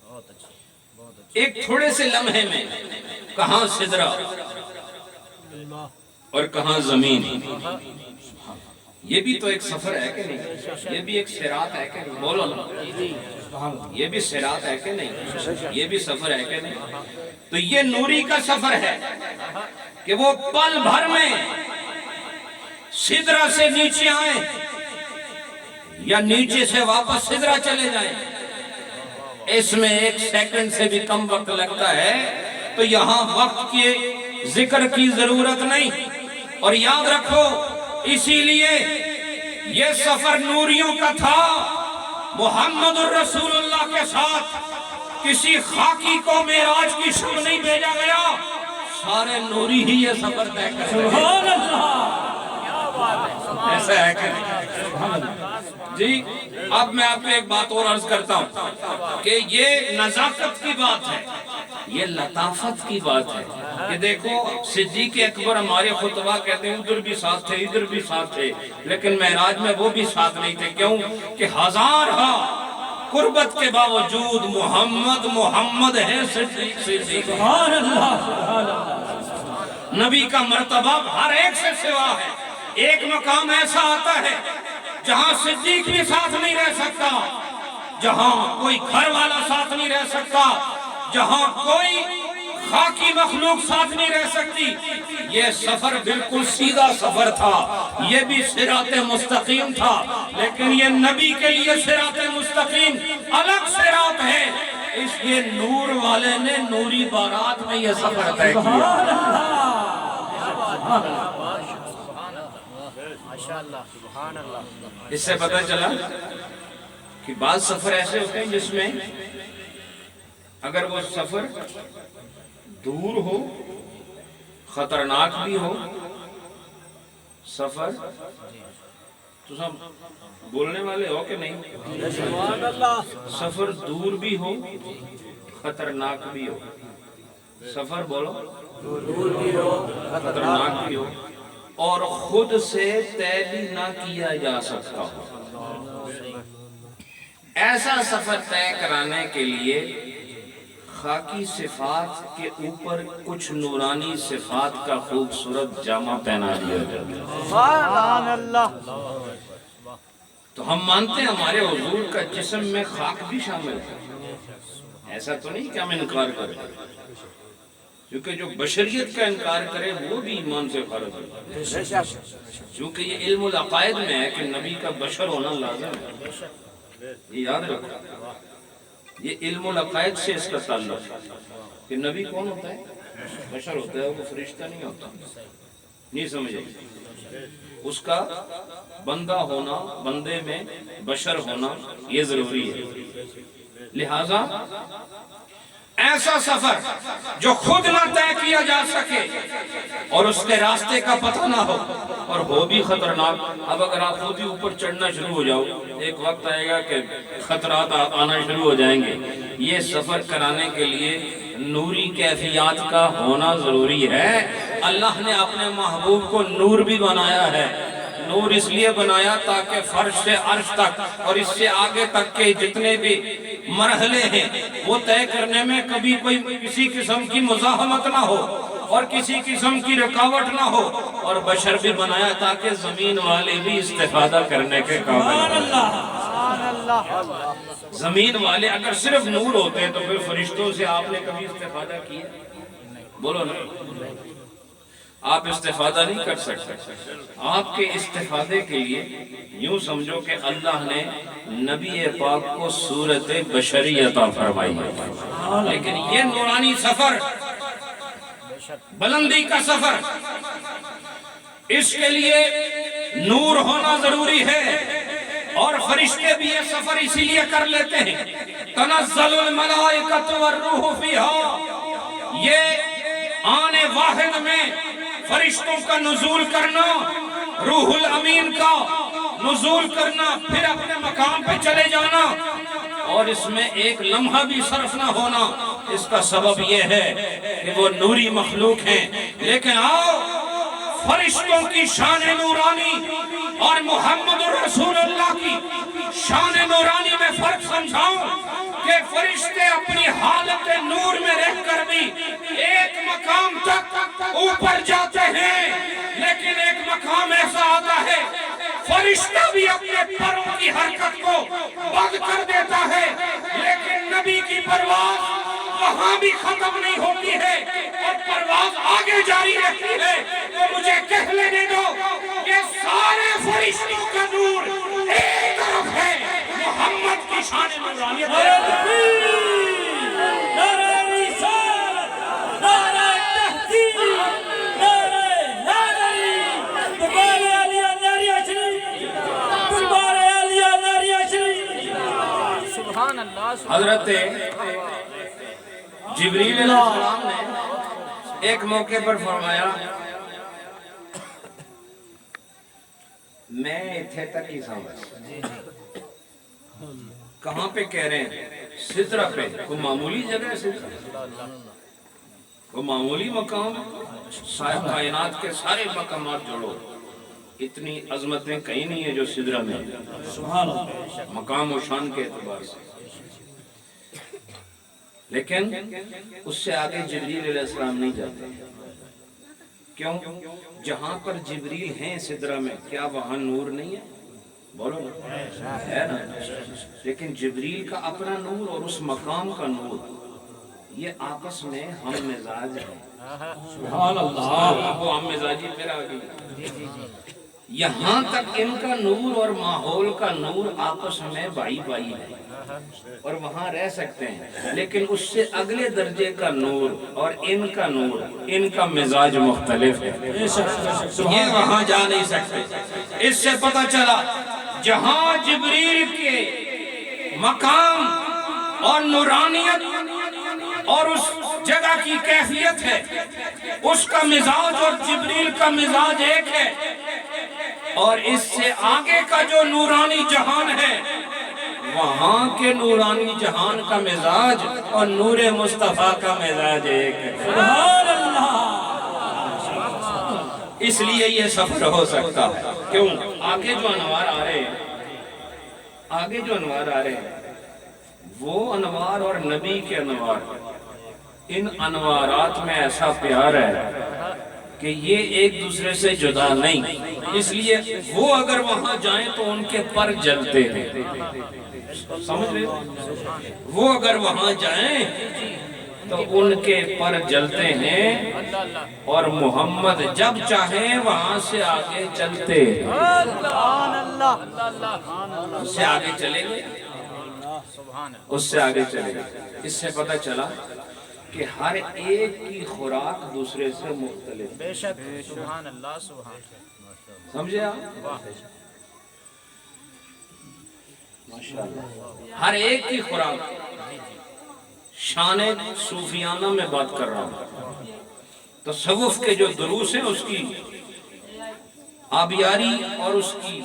بہت اچھا، بہت اچھا، ایک تھوڑے سے لمحے میں کہاں سدرہ اور کہاں زمین. یہ بھی تو ایک سفر ہے کہ نہیں؟ یہ بھی ایک صراط ہے کہ نہیں؟ بولو نا. یہ بھی صراط ہے کہ نہیں؟ یہ بھی سفر ہے کہ نہیں؟ تو یہ نوری کا سفر ہے کہ وہ پل بھر میں سدرہ سے نیچے آئیں یا نیچے سے واپس سدرہ چلے جائیں. اس میں 1 سیکنڈ سے بھی کم وقت لگتا ہے. تو یہاں وقت کے ذکر کی ضرورت نہیں. اور یاد رکھو اسی لیے یہ سفر نوریوں کا تھا. محمد الرسول اللہ کے ساتھ کسی خاکی کو معراج کی شب نہیں بھیجا گیا. سارے نوری ہی یہ سفر طے کریں. سبحان اللہ. ایسا ہے کہ جی. اب میں آپ کو ایک بات اور عرض کرتا ہوں کہ یہ نزاکت کی بات ہے, یہ لطافت کی بات ہے کہ دیکھو صدیق اکبر ہمارے خطبہ کہتے ہیں ادھر بھی ساتھ تھے ادھر بھی ساتھ تھے, لیکن معراج میں وہ بھی ساتھ نہیں تھے. کیوں کہ ہزارہ قربت کے باوجود محمد محمد ہے صدیق صدیق. سبحان اللہ سبحان اللہ. نبی کا مرتبہ ہر ایک سے سوا ہے. ایک مقام ایسا آتا ہے جہاں صدیق بھی ساتھ نہیں رہ سکتا, جہاں کوئی گھر والا ساتھ نہیں رہ سکتا, جہاں کوئی خاکی مخلوق ساتھ نہیں رہ سکتی. یہ سفر بالکل سیدھا سفر تھا, یہ بھی صراط مستقیم تھا, لیکن یہ نبی کے لیے صراط مستقیم الگ صراط ہے. اس لیے نور والے نے نوری بارات میں یہ سفر طے کیا. اس سے پتہ چلا کہ بعض سفر ایسے ہوتے ہیں جس میں اگر وہ سفر دور ہو, خطرناک بھی ہو, سفر تو سب بولنے والے ہو کہ نہیں؟ سفر دور بھی ہو, خطرناک بھی ہو. سفر بولو, دور بھی ہو, خطرناک بھی ہو, اور خود سے طے بھی نہ کیا جا سکتا ہو. ایسا سفر طے کرانے کے لیے خاکی صفات کے اوپر کچھ نورانی صفات کا خوبصورت جامہ پہنا دیا جاتا ہے. سبحان اللہ. تو ہم مانتے ہیں ہمارے حضور کا جسم میں خاک بھی شامل ہے. ایسا تو نہیں کہ ہم انکار کریں, کیونکہ جو بشریت کا انکار کرے وہ بھی ایمان سے خارج ہے. کیونکہ یہ علم العقائد میں ہے کہ نبی کا بشر ہونا لازم ہے. یہ یاد رکھو, یہ علم العقائد سے اس کا تعلق ہے کہ نبی کون ہوتا ہے؟ بشر ہوتا ہے, وہ فرشتہ نہیں ہوتا. نہیں سمجھے؟ اس کا بندہ ہونا, بندے میں بشر ہونا یہ ضروری ہے. لہذا ایسا سفر جو خود نہ طے کیا جا سکے اور اس کے راستے کا پتہ نہ ہو اور ہو بھی خطرناک. اب اگر آپ خود ہی اوپر چڑھنا شروع ہو جاؤ, ایک وقت آئے گا کہ خطرات آنا شروع ہو جائیں گے. یہ سفر کرانے کے لیے نوری کیفیات کا ہونا ضروری ہے. اللہ نے اپنے محبوب کو نور بھی بنایا ہے. نور اس لیے بنایا تاکہ فرش سے عرش تک اور اس سے آگے تک کے جتنے بھی مرحلے ہیں وہ طے کرنے میں کبھی کوئی کسی قسم کی مزاحمت نہ ہو اور کسی قسم کی رکاوٹ نہ ہو. اور بشر بھی بنایا تاکہ زمین والے بھی استفادہ کرنے کے قابل ہوں. زمین والے اگر صرف نور ہوتے ہیں تو پھر فرشتوں سے آپ نے کبھی استفادہ کیا؟ بولو نا, آپ استفادہ نہیں کر سکتے. آپ کے استفادے کے لیے یوں سمجھو کہ اللہ نے نبی پاک کو صورت بشری عطا فرمائی ہے. لیکن یہ نورانی سفر, بلندی کا سفر, اس کے لیے نور ہونا ضروری ہے. اور فرشتے بھی یہ سفر اسی لیے کر لیتے ہیں. تنزل الملائکۃ والروح فیہا, یہ آن واحد میں فرشتوں کا نزول کرنا, روح الامین کا نزول کرنا, پھر اپنے مقام پہ چلے جانا, اور اس میں ایک لمحہ بھی صرف نہ ہونا. اس کا سبب یہ ہے کہ وہ نوری مخلوق ہیں. لیکن آؤ فرشتوں کی شان نورانی اور محمد الرسول اللہ کی شان نورانی میں فرق سمجھاؤں. کہ فرشتے اپنی حالت نور میں رہ کر بھی ایک مقام تک اوپر جاتے ہیں، لیکن ایک مقام ایسا آتا ہے فرشتہ بھی اپنے پروں کی حرکت کو بند کر دیتا ہے، لیکن نبی کی پرواز وہاں بھی ختم نہیں ہوتی ہے اور پرواز آگے جاری رہتی ہے۔ تو مجھے کہہ لینے دو کہ سارے فرشتوں کا نور ایک طرف ہے، محمد کی شان نورانیت ہے۔ نعرہ رسالت، نعرہ تحقیق، نعرہ حیدری، دربار عالیہ نعرہ شریف، دربار عالیہ نعرہ شریف۔ سبحان اللہ حضرت جبریل علیہ السلام نے ایک موقع پر فرمایا میں اتھے تک ہی سامنے، کہاں پہ کہہ رہے ہیں؟ سدرہ پہ۔ کوئی معمولی جگہ ہے سدرہ؟ کوئی معمولی مقام؟ صاحب کائنات کے سارے مقامات جوڑو، اتنی عظمتیں کہیں نہیں ہیں جو سدرہ میں ہیں، سبحان اللہ۔ مقام و شان کے اعتبار سے۔ لیکن اس سے آگے جبریل علیہ السلام نہیں جاتے۔ کیوں؟ جہاں پر جبریل ہیں سدرہ میں، کیا وہاں نور نہیں ہے؟ بولو نا، ہے نا؟ لیکن جبریل کا اپنا نور اور اس مقام کا نور، یہ آپس میں ہم مزاج ہیں۔ سبحان اللہ۔ وہ ہم مزاجی پھر آگئی، یہاں تک ان کا نور اور ماحول کا نور آپس میں بائی بائی ہے اور وہاں رہ سکتے ہیں، لیکن اس سے اگلے درجے کا نور اور ان کا نور، ان کا مزاج مختلف ہے، یہ وہاں جا نہیں سکتے۔ اس سے پتہ چلا جہاں جبریل کے مقام اور نورانیت اور اس جگہ کی کیفیت ہے، اس کا مزاج اور جبریل کا مزاج ایک ہے، اور اس سے آگے کا جو نورانی جہان ہے وہاں کے نورانی جہان کا مزاج اور نور مصطفیٰ کا مزاج ایک ہے۔ سبحان اللہ۔ اس لیے یہ سفر ہو سکتا ہے۔ کیوں؟ آگے جو انوار آ رہے ہیں، آگے جو انوار آ رہے ہیں وہ انوار اور نبی کے انوار، ان انوارات میں ایسا پیار ہے کہ یہ ایک دوسرے سے جدا نہیں، اس لیے وہ اگر وہاں جائیں تو ان کے پر جلتے ہیں، سمجھ رہے ہو؟ وہ اگر وہاں جائیں تو ان کے پر جلتے ہیں، اور محمد جب چاہیں وہاں سے آگے چلتے ہیں، اس سے آگے چلیں گے، اس سے آگے چلیں گے۔ اس سے پتہ چلا کہ ہر ایک کی خوراک دوسرے سے مختلف، بے شک، سبحان اللہ، سبحان اللہ۔ سمجھے آپ؟ ماشاءاللہ، ہر ایک کی خوراک۔ شان صوفیانہ میں بات کر رہا ہوں، تصوف کے جو دروس ہیں اس کی آبیاری اور اس کی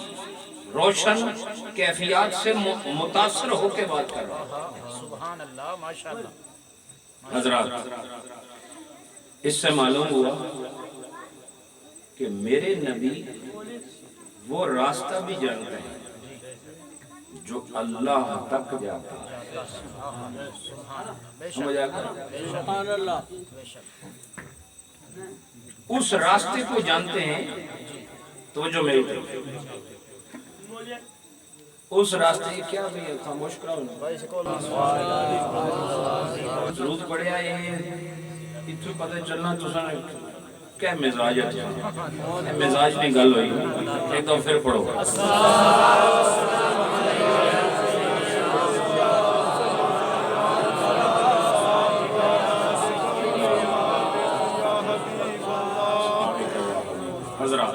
روشن کیفیات سے متاثر ہو کے بات کر رہا ہوں۔ سبحان اللہ، ماشاءاللہ۔ حضرات، اس سے معلوم ہوا کہ میرے نبی وہ راستہ بھی جانتے ہیں جو اللہ تک جاتا ہے۔ سمجھ آ گیا؟ سبحان اللہ۔ اس راستے کو جانتے ہیں تو جو میری طرف اس راستے کیا بھی ہے، خاموش کراؤ درود پڑھے آئے ہیں، اتنے پتہ چلنا تو سن کیا مزاج ہے، مزاج نہیں گل ہوئی، ایک دم پھر پڑھو۔ حضرات،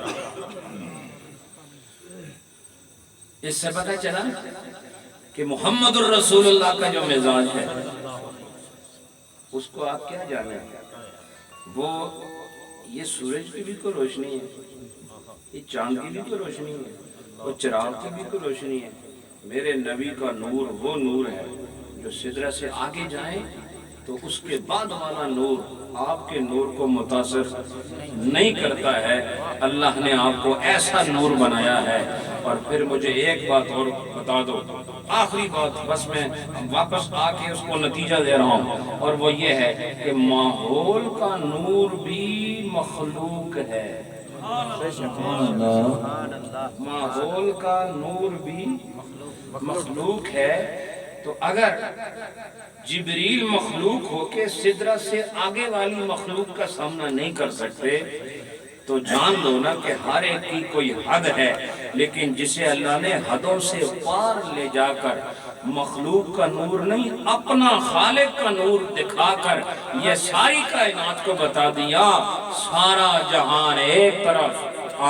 اس سے پتہ چلا کہ محمد الرسول اللہ کا جو مزاج ہے اس کو آپ کیا جانے ہیں؟ وہ یہ سورج کی بھی کوئی روشنی ہے، یہ چاند کی بھی کوئی روشنی ہے، وہ چراغ کی بھی کوئی روشنی ہے۔ میرے نبی کا نور وہ نور ہے جو سدرہ سے آگے جائیں تو اس کے بعد والا نور آپ کے نور کو متاثر نہیں کرتا ہے۔ اللہ نے آپ کو ایسا نور بنایا ہے اور پھر مجھے ایک بات اور بتا دو، آخری بات، بس میں واپس آ کے اس کو نتیجہ دے رہا ہوں، اور وہ یہ ہے کہ ماحول کا نور بھی مخلوق ہے۔ ماحول کا نور بھی مخلوق ہے۔ تو اگر جبریل مخلوق ہو کے سدرہ سے آگے والی مخلوق کا سامنا نہیں کر سکتے تو جان لو نا کہ ہر ایک کی کوئی حد ہے، لیکن جسے اللہ نے حدوں سے پار لے جا کر مخلوق کا نور نہیں اپنا خالق کا نور دکھا کر یہ ساری کائنات کو بتا دیا، سارا جہان ایک طرف،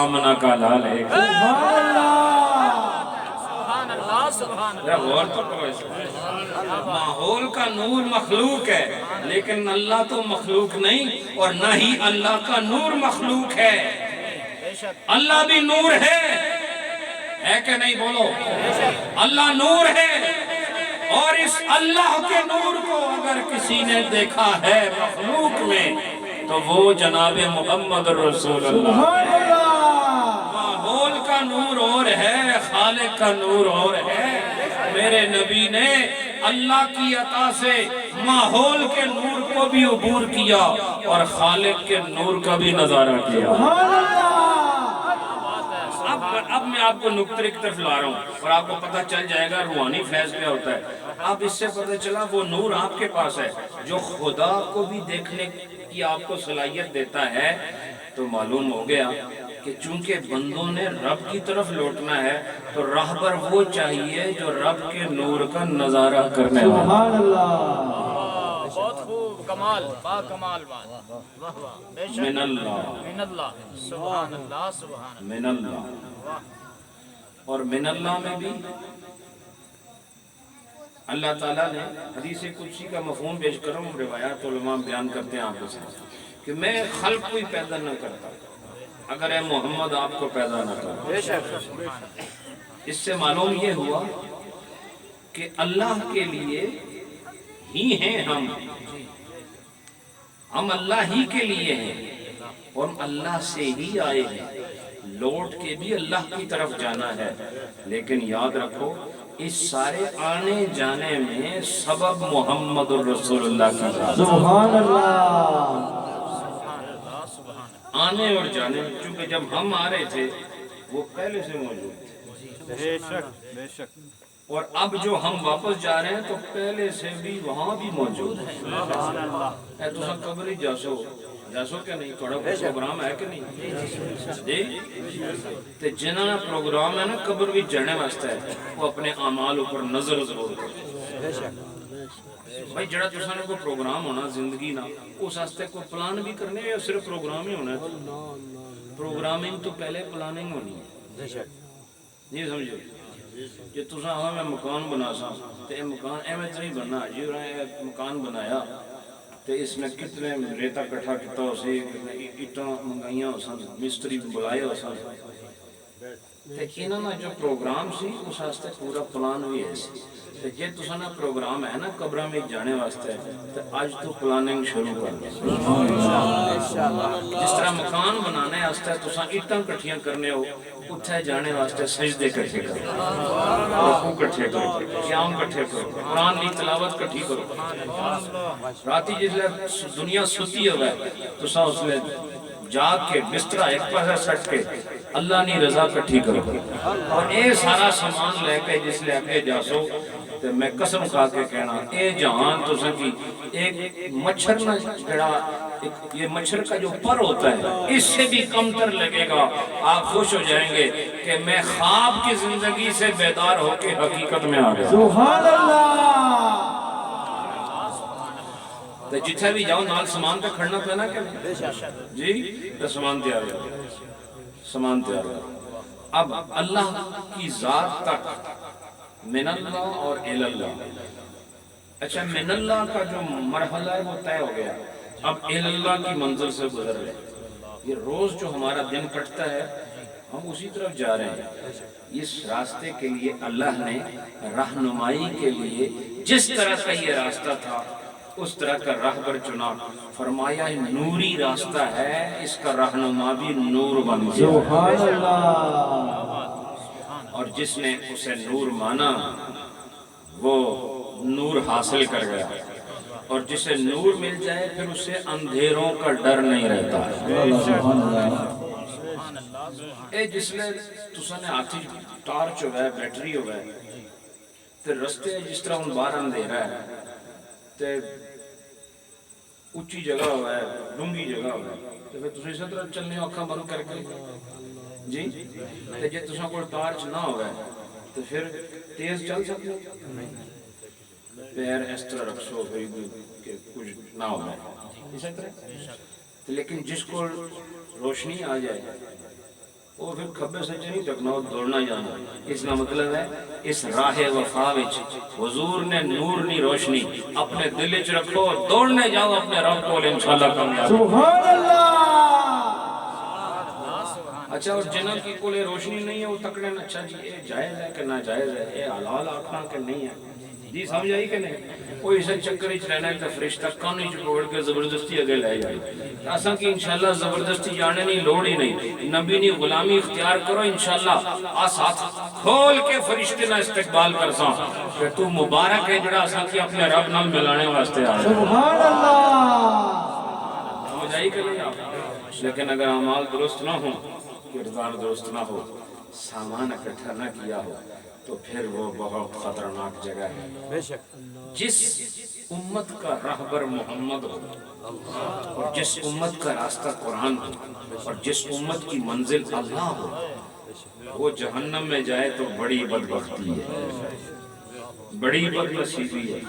آمنہ کا لال ایک طرف۔ سبحان اللہ سبحان اللہ۔ غور تو کرو اس میں۔ ماحول کا نور مخلوق ہے، لیکن اللہ تو مخلوق نہیں، اور نہ ہی اللہ کا نور مخلوق ہے۔ اللہ بھی نور ہے کہ نہیں؟ بولو، اللہ نور ہے، اور اس اللہ کے نور کو اگر کسی نے دیکھا ہے مخلوق میں تو وہ جناب محمد رسول اللہ۔ ماحول کا نور اور ہے، خالق کا نور اور ہے۔ میرے نبی نے اللہ کی عطا سے ماحول کے نور کو بھی عبور کیا اور خالق کے نور کا بھی نظارہ کیا۔ اب میں آپ کو نقطے کی طرف لا رہا ہوں اور آپ کو پتہ چل جائے گا روحانی فیض کیا ہوتا ہے۔ اب اس سے پتہ چلا وہ نور آپ کے پاس ہے جو خدا کو بھی دیکھنے کی آپ کو صلاحیت دیتا ہے، تو معلوم ہو گیا کہ چونکہ بندوں نے رب کی طرف لوٹنا ہے تو راہبر وہ چاہیے جو رب کے نور کا نظارہ کرنے والا۔ سبحان اللہ۔ بہت خوب، کمال، با کمال بات، واہ واہ، بے شک، من اللہ، من اللہ، سبحان اللہ سبحان اللہ، من اللہ۔ واہ، اور من اللہ میں بھی اللہ تعالیٰ نے حدیث قدسی کا مفہوم پیش کروں، روایات علماء بیان کرتے ہیں آپ سے کہ میں خلق کوئی پیدا نہ کرتا اگر اے محمد آپ کو پیدا نہ کرتا۔ بے شک۔ اس سے معلوم یہ ہوا کہ اللہ کے لیے ہی ہیں ہم اللہ ہی کے لیے ہیں اور اللہ سے ہی آئے ہیں، لوٹ کے بھی اللہ کی طرف جانا ہے۔ لیکن یاد رکھو اس سارے آنے جانے میں سبب محمد الرسول اللہ کی ذات۔ سبحان اللہ۔ آنے اور جانے میں، چونکہ جب ہم آ رہے تھے وہ پہلے سے موجود تھے، بے شک بے شک، اور اب جو ہم واپس جا رہے ہیں تو پہلے سے بھی وہاں بھی موجود ہے۔ اے تو سب قبر ہی جاسو کہ نہیں؟ تھوڑا پروگرام ہے کہ نہیں جی؟ تے جنہاں پروگرام ہے نا قبر بھی جانے واسطے ہے، وہ اپنے اعمال اوپر نظر ضرور کرو۔ بھائی جڑا تساں نے کوئی پروگرام ہونا زندگی نا، اس واسطے کوئی پلان بھی کرنے یا صرف پروگرام ہی ہونا ہے؟ پروگرامنگ تو پہلے پلاننگ ہونی ہے، نہیں سمجھو؟ جی تساں آہاں میں مکان بنا سا تے اے مکان ایویں تو نہیں بننا جی انہیں مکان بنایا تے اس میں کتنے ریتا کٹھا کیتا ہو سی، اٹاں منگائیاں ہو سن، مستری بلائے ہو سن، تے انہاں نا جو پروگرام سی اس واسطے پورا پلان بھی ہے سی۔ تے جے تساں نا پروگرام ہے نا قبراں میں جانے واسطے تے اج تو پلاننگ شروع کر دو۔ جس طرح مکان بنانے واسطے تساں اٹاں کٹھیاں کرنے ہو، اتھے جانے واسطے سجدے کٹھے کرو، رکوع کٹھے کرو، قیام کٹھے کرو، قرآن کی تلاوت کٹھی کرو۔ راتی جس لئے دنیا ستی ہوئے تساں اس لئے جاگ کے بسترہ ایک پاسے سٹ کے اللہ نے رضا کٹھی کرو، اور اے سارا سامان لے کے جس لئے اگے جاسو تو میں قسم کھا کے کہنا اے جہان تو سکی ایک مچھر نہ جڑا، یہ مچھر کا جو پر ہوتا ہے اس سے بھی کم تر لگے گا۔ آپ خوش ہو جائیں گے کہ میں خواب کی زندگی سے بیدار ہو کے حقیقت میں آ گیا۔ سبحان اللہ۔ تو جتھے بھی جاؤ نال سامان تے کھڑنا پینا کہ نہیں جی؟ تو سامان تیار ہو، سامان تیار ہو۔ اب اللہ کی ذات تک من اللہ اور الی اللہ، اچھا من اللہ کا جو مرحلہ ہے وہ طے ہو گیا، اب الی اللہ کی منزل سے گزر رہے ہیں۔ یہ روز جو ہمارا دن کٹتا ہے ہم اسی طرف جا رہے ہیں۔ اس راستے کے لیے اللہ نے رہنمائی کے لیے جس طرح کا یہ راستہ تھا اس طرح کا راہبر چنا، فرمایا نوری راستہ ہے، اس کا رہنما بھی نور بن گیا۔ سبحان اللہ۔ اور جس نے اسے نور مانا وہ نور حاصل کر گیا، اور جسے نور مل جائے پھر اسے اندھیروں کا ڈر نہیں رہتا ہے۔ سبحان اللہ اے جس لئے تسا نے آتی ٹارچ ہو گئے، بیٹری ہو گئے تے رستے جس طرح ان بار اندھیرا ہے تے اچھی جگہ ہو گئے، ڈونگی جگہ ہو گئے تے پھر تسا اسی طرح چلنے آنکھاں بند کر کے جی تے جے تسا کوئی ٹارچ نہ ہو گئے تو پھر تیز چل سکتے پیر اس طرح رکھو کہ کچھ نہ ہو گئے اسی طرح، لیکن جس کو روشنی آ جائے وہ پھر کھبے سجے نہیں تکنا، دوڑنا جانا۔ اس کا مطلب ہے اس راہ وفا وچ حضور نے نور نی روشنی اپنے دل وچ رکھو، دوڑنے جاؤ اپنے رب کو، انشاءاللہ کامیاب۔ سبحان اللہ اچھا، اور جنہاں کی کولے روشنی نہیں ہے وہ تکڑے نہ، اچھا جی یہ جائز ہے کہ ناجائز ہے، یہ حلال آکھنا کہ نہیں ہے، جی سمجھ آئی کہ نہیں؟ وہ اسے چکر ہی رہنا ہے کہ فرشتہ کان ہی پکڑ کے زبردستی اگے لے جائے۔ اساں کی انشاءاللہ زبردستی جانے نہیں، لوڑ ہی نہیں، نبی نی غلامی اختیار کرو انشاءاللہ، آس ہاتھ کھول کے فرشتے نہ استقبال کر ساں کہ تو مبارک ہے جڑا اساں کی اپنے رب نال ملانے واسطے آیا۔ سبحان اللہ سمجھ آئی کہ نہیں آپ؟ لیکن اگر اعمال درست نہ ہوں، کردار درست نہ ہو، سامان اکٹھا نہ کیا ہو تو پھر وہ بہت خطرناک جگہ ہے۔ بے شک جس امت کا راہبر محمد ہو اور جس امت کا راستہ قرآن ہو اور جس امت کی منزل اللہ ہو، وہ جہنم میں جائے تو بڑی بدبختی ہے، بڑی بدنصیبی ہے۔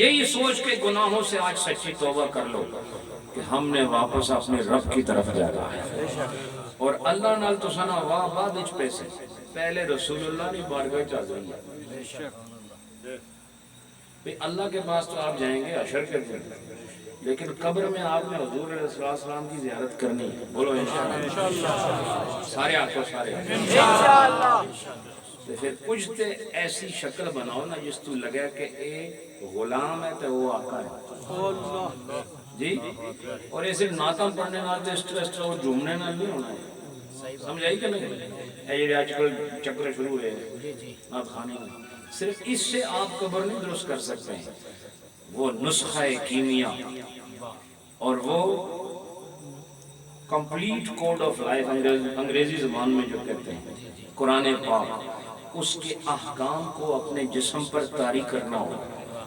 یہی سوچ کے گناہوں سے آج سچی توبہ کر لو کہ ہم نے واپس اپنے رب کی طرف جانا ہے، اور اللہ نال تو سنا واہ بعد اچ پیسے، پہلے رسول اللہ نے بارگاہ چل رہی ہے۔ بھئی اللہ کے پاس تو آپ جائیں گے حشر کے دن، لیکن قبر میں آپ نے حضور علیہ السلام کی زیارت کرنی ہے۔ بولو انشاءاللہ، سارے آنکھوں سارے انشاءاللہ۔ تو پھر کچھ تے ایسی شکل بناؤ نا جس تو لگے کہ اے غلام ہے تو وہ آقا ہے جی، اور ایسے نعتاں پڑھنے نال اس طرح وہ جھومنے نال نہیں ہونا ہے۔ سمجھ آئی کہ نہیں؟ اے یہ آج کل چکر شروع ہوئے نعت خانے میں، صرف اس سے آپ قبر نہیں درست کر سکتے ہیں، وہ نسخہ کیمیا اور وہ کمپلیٹ کوڈ آف لائف انگریزی زبان میں جو کہتے ہیں قرآن پاک، اس کے احکام کو اپنے جسم پر طاری کرنا ہوگا۔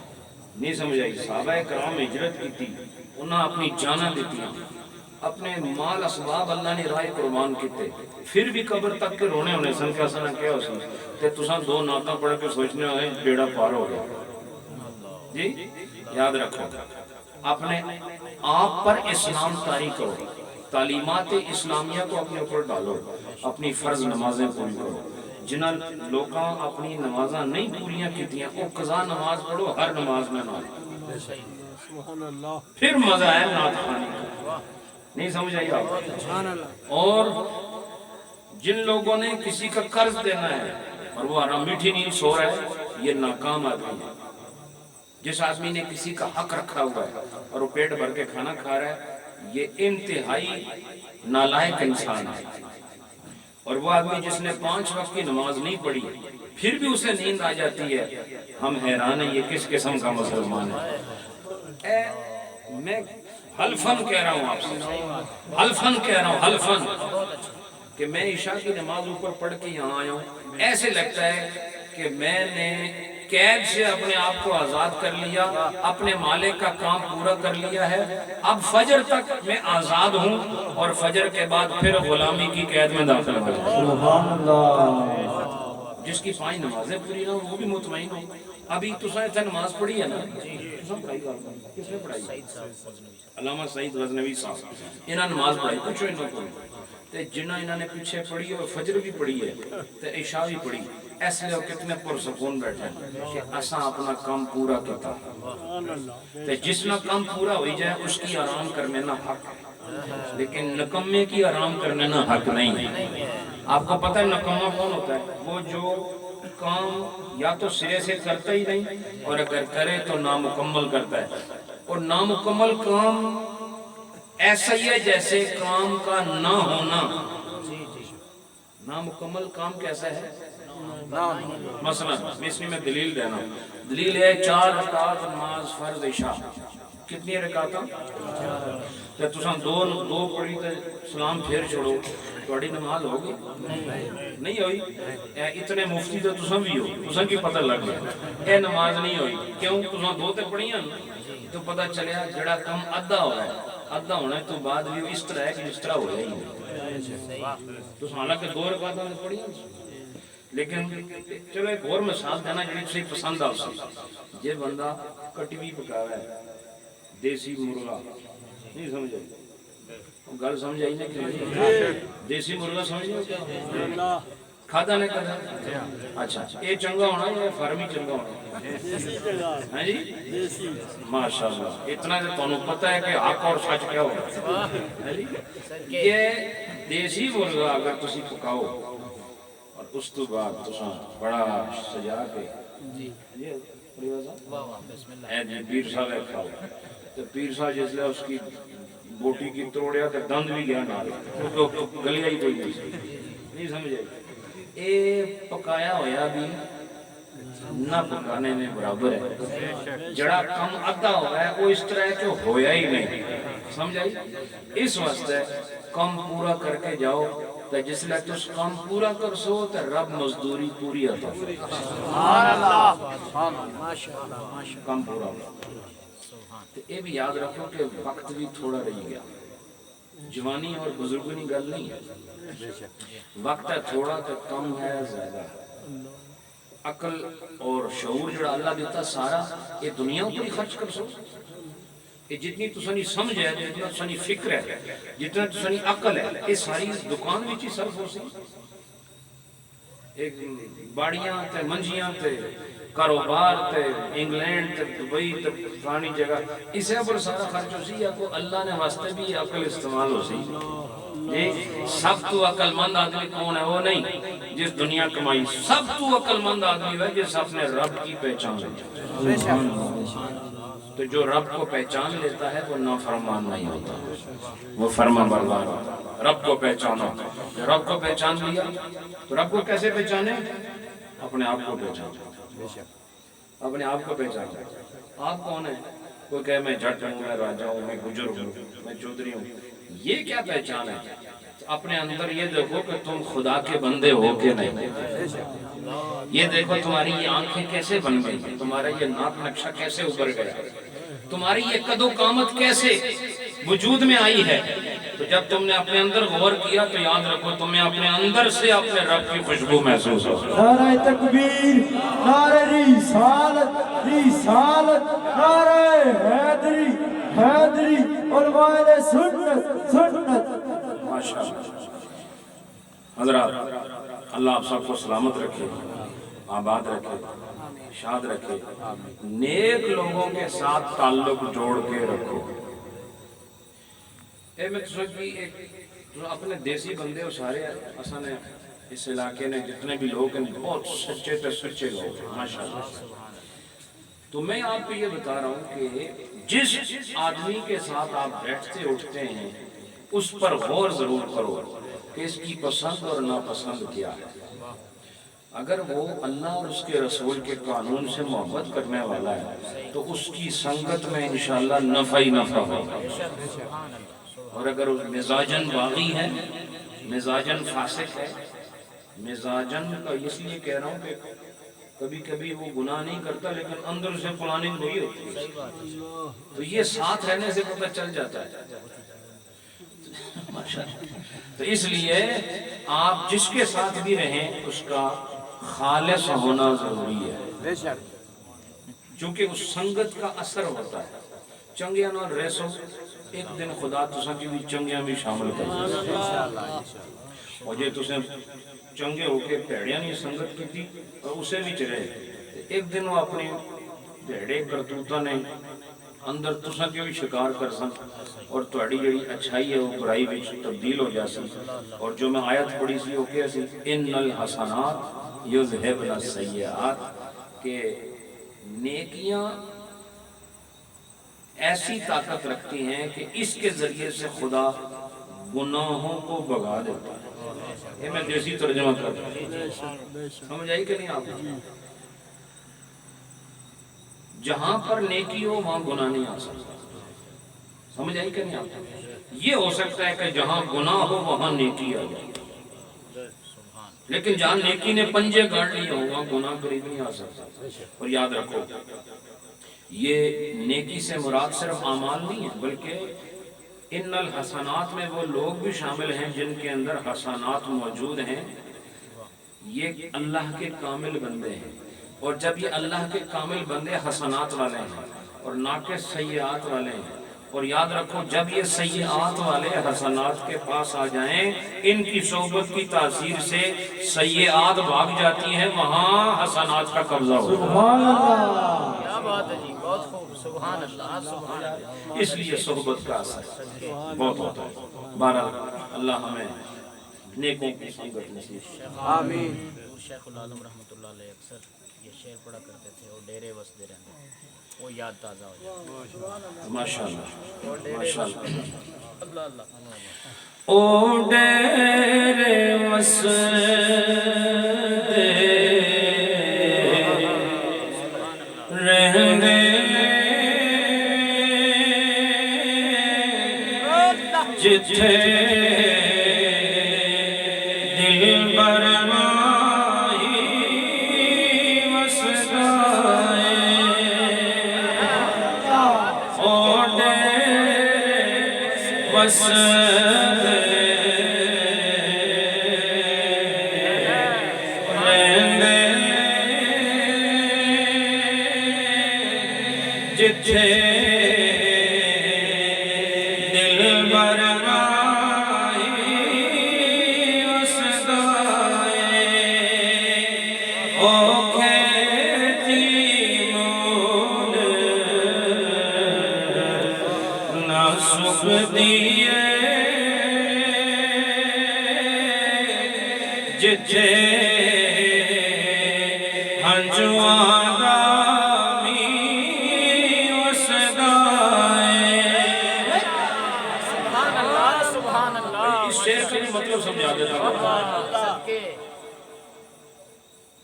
نہیں سمجھ آئی؟ صحابہ کرام ہجرت کی تھی، انہاں اپنی جاناں دیتی ہیں، اپنے مال اسباب اللہ نے راہ قربان کیتے، پھر بھی قبر تک کے رونے ہونے سن کا سنا کیا ہو سن کہ تساں دو نعتاں پڑھ کے سوچنے ہوئے بیڑا پار ہو گیا۔ جی یاد رکھو، اپنے آپ پر اسلام طاری کرو، تعلیمات اسلامیہ کو اپنے اوپر ڈالو، اپنی فرض نمازیں پوری کرو۔ جنہاں لوگاں اپنی نمازاں نہیں پوریاں کیتیاں، وہ قضا نماز پڑھو ہر نماز میں نہ، پھر مزہ ہے نعت خوانی کا۔ نہیں سمجھ آئی آپ؟ اور جن لوگوں نے کسی کا قرض دینا ہے اور وہ آرام میٹھی نیند سو رہا ہے، یہ ناکام آدمی ہے۔ جس آدمی نے کسی کا حق رکھا ہوا ہے اور وہ پیٹ بھر کے کھانا کھا رہا ہے، یہ انتہائی نالائق انسان ہے۔ اور وہ آدمی جس نے 5 وقت کی نماز نہیں پڑھی پھر بھی اسے نیند آ جاتی ہے، ہم حیران ہیں یہ کس قسم کا مسلمان ہے۔ میں حلفاً کہہ رہا ہوں آپ سے، حلفاً کہہ رہا ہوں، حلفاً، کہ میں عشاء کی نماز اوپر پڑھ کے یہاں آیا ہوں، ایسے لگتا ہے کہ میں نے قید سے اپنے آپ کو آزاد کر لیا، اپنے مالک کا کام پورا کر لیا ہے، اب فجر تک میں آزاد ہوں اور فجر کے بعد پھر غلامی کی قید میں داخل ہو جاؤں۔ سبحان اللہ جس کی 5 نمازیں پوری نہ ہوں وہ بھی مطمئن ہوں۔ ابھی تساں اتنا نماز پڑھی ہے نا، تساں پڑھائی کس نے پڑھائی؟ علامہ سعید غزنوی صاحب، انہاں نماز پڑھائی، پوچھو انہوں کو، تے جنہاں انہوں نے پیچھے پڑھی اور فجر بھی پڑھی ہے تے عشاء بھی پڑھی، اس لیے وہ کتنے پرسکون بیٹھے ہیں کہ اساں اپنا کام پورا کیتا، تے جس نہ کام پورا ہوئی جائے اس کی آرام کرنے نہ حق ہے، لیکن نکمے کی آرام کرنے نہ حق نہیں ہے۔ آپ کو پتہ ہے نکمہ کون ہوتا ہے؟ وہ جو کام یا تو سرے سے کرتا ہی نہیں اور اگر کرے تو نامکمل کرتا ہے، اور نامکمل کام ایسا ہی ہے جیسے کام کا نہ ہونا نامکمل کام کیسا ہے؟ مثلا اس میں دلیل دینا ہوں. دلیل ہے 4 رکعت نماز فرض عشاء. کتنی رکعتاں؟ تے تساں دو پڑھی تے سلام پھر چھوڑو تہاڈی نماز ہوگی نہیں ہوئی. اتنے مفتی تے تساں بھی ہو, تساں کی پتہ لگ گیا اے نماز نہیں ہوئی. کیوں؟ تساں 2 تے پڑھیاں تو پتہ چلیا جڑا کم ادھا ہوا ہے, ادھا ہونے تو بعد بھی اس طرح ہے کہ اس طرح ہوا ہی نہیں. تو حالانکہ 2 رکعتاں پڑھیاں, لیکن چلو ایک اور مثال دینا جی تسی پسند آ سی. جے بندہ کٹوی پکاوے دیسی مرغا, نہیں سمجھ آئی گل سمجھ آئی نا کہ دیسی مرغا سمجھ نہیں کھادا نہیں کرتا. اچھا یہ چنگا ہونا یا فرمی چنگا ہونا؟ ہاں جی ماشاءاللہ. اتنا تو تمہیں پتہ ہے کہ حق اور سچ کیا ہوگا. یہ دیسی مرغا اگر تسی پکاؤ اور اس تو بعد تساں بڑا سجا کے پیر صاحب ہے کھاؤ تو پیر صاحب جس لئے اس کی بوٹی کی توڑیا تو دند بھی گیا نہ گلیا ہی کوئی نہیں سمجھ آئی. اے پکایا ہویا بھی نہ پکانے میں برابر ہے. جڑا کم ادھا ہوا ہے وہ اس طرح کہ ہویا ہی نہیں. سمجھ آئی؟ اس واسطے کم پورا کر کے جاؤ تو جس لئے تس کام پورا کر سو تو رب مزدوری پوری عطا فرمائے. سبحان اللہ. کام پورا تو یہ بھی یاد رکھو کہ وقت بھی تھوڑا رہ گیا. جوانی اور بزرگنی گل نہیں ہے. وقت ہے تھوڑا تو کم ہے زیادہ. عقل اور شعور جڑا اللہ دیتا سارا یہ دنیا کو ہی خرچ کر سو. کہ جتنی تسانی سمجھ ہے, جتنا تسانی فکر ہے, جتنا تسانی عقل ہے, یہ ساری دکان وچ ہی صرف ہو سی. ایک باڑیاں تے منجیاں تے کاروبار تے انگلینڈ تے دبئی تے فلانی جگہ اسے پر سارا خرچ ہو سی. یا کو اللہ نے واسطے بھی عقل استعمال ہو سی. سب تو عقل مند آدمی کون ہے؟ وہ نہیں جس دنیا کمائی. سب تو عقل مند آدمی ہے جس اپنے رب کی پہچان لیتا. تو جو رب کو پہچان لیتا ہے وہ نافرمان نہیں ہوتا, وہ فرما بردار ہوتا. رب کو پہچانا, رب کو پہچان لیا تو رب کو کیسے پہچانے؟ اپنے آپ کو پہچانا. اپنے آپ کو پہچانا. آپ کون ہیں؟ کوئی کہے میں جٹ ہوں, میں راجہ ہوں, میں گجر ہوں, میں چودھری ہوں. یہ کیا پہچان ہے؟ اپنے اندر یہ دیکھو کہ تم خدا کے بندے ہو کہ نہیں. یہ دیکھو تمہاری یہ آنکھیں کیسے بن گئی, تمہارا یہ ناک نقشہ کیسے ابھر گیا, تمہاری یہ قد و قامت کیسے وجود میں آئی ہے. تو جب تم نے اپنے اندر غور کیا تو یاد رکھو تمہیں اپنے اندر سے اپنے رب کی خوشبو محسوس ہو. نعرہ تکبیر, نعرہ رسالت, رسالت, نعرہ حیدری, حیدری, علماء سنت, سنت. ماشاءاللہ. حضرات اللہ آپ سب کو سلامت رکھے, آباد رکھے, شاد رکھے. نیک لوگوں کے ساتھ تعلق جوڑ کے رکھو. اے میں سوچی اپنے دیسی بندے ہو سارے اصل نے اس علاقے نے جتنے بھی لوگ ہیں بہت سچے تے سچے لوگ ہیں ماشاءاللہ. تو میں آپ کو یہ بتا رہا ہوں کہ جس آدمی کے ساتھ آپ بیٹھتے اٹھتے ہیں اس پر غور ضرور کرو کہ اس کی پسند اور ناپسند کیا ہے. اگر وہ اللہ اور اس کے رسول کے قانون سے محبت کرنے والا ہے تو اس کی سنگت میں انشاءاللہ نفع ہی نفع ہوگا. اور اگر وہ مزاجن باغی ہے, مزاجن فاسق ہے, مزاجن کا اس لیے کہہ رہا ہوں کہ کبھی کبھی وہ گناہ نہیں کرتا لیکن اندر سے پلاننگ وہی ہوتی ہے, تو یہ ساتھ رہنے سے پتہ چل جاتا ہے. تو اس لیے آپ جس کے ساتھ بھی رہیں اس کا خالص ہونا ضروری ہے, چونکہ اس سنگت کا اثر ہوتا ہے. چنگیاں نال ریسو, ایک دن خدا تساں کی بھی چنگیاں بھی شامل کر دے. اور جے تساں چنگے ہو کے بھیڑیاں نہیں سنگت کی تھی اور اسے بھی چرے, ایک دن وہ اپنی بھیڑے کرتوتاں نے اندر تساں کی بھی شکار کر سن اور تہاڈی جڑی اچھائی ہے وہ برائی وچ تبدیل ہو جاسی. اور جو میں آیت پڑھی سی وہ کیا سی, ان الحسنات یذہبن السیئات, کہ نیکیاں ایسی طاقت رکھتی ہیں کہ اس کے ذریعے سے خدا گناہوں کو بھگا دیتا ہے. یہ میں دیسی ترجمہ کر رہا ہوں، سمجھ آئی کہ نہیں آپ کو؟ جہاں پر نیکی ہو وہاں گناہ نہیں آ سکتا، سمجھ آئی کہ نہیں آپ کو؟ یہ ہو سکتا ہے کہ جہاں گناہ ہو وہاں نیکی آ جائے، لیکن جہاں نیکی نے پنجے گاڑ لیے ہو وہاں گناہ قریب نہیں آ سکتا۔ اور یاد رکھو یہ نیکی سے مراد صرف اعمال نہیں ہے، بلکہ ان الحسنات میں وہ لوگ بھی شامل ہیں جن کے اندر حسنات موجود ہیں، یہ اللہ کے کامل بندے ہیں، اور جب یہ اللہ کے کامل بندے حسنات والے ہیں اور ناقص سیئات والے ہیں، اور یاد رکھو جب یہ سیئات والے حسنات کے پاس آ جائیں ان کی صحبت کی تاثیر سے سیئات بھاگ جاتی ہیں، وہاں حسنات کا قبضہ ہوتا ہے۔ سبحان اللہ، کیا بات ہے جی، بہت خوب، سبحان اللہ سبحان اللہ۔ اس لیے صحبت کا اثر بہت ہوتا ہے۔ بہرحال اللہ ہمیں نیکوں کی صحبت نصیب۔ آمین۔ شیخ العالم رحمۃ اللہ علیہ اکثر یہ شعر پڑھا کرتے تھے، اور ڈیرے وسدے رہتے، وہ یاد تازہ ہو جائے۔ ماشاءاللہ ماشاءاللہ۔ اللہ اللہ۔ او ڈیرے وسدے رہندے جتھے دل بر ماہی وسدا او ڈیرے وسدے رہندے جتھے دل بر ماہی وسدا او کھیتی مول نہ سکھ دیے جتھے ہنجواں مطلب سمجھا دیتا ہوں،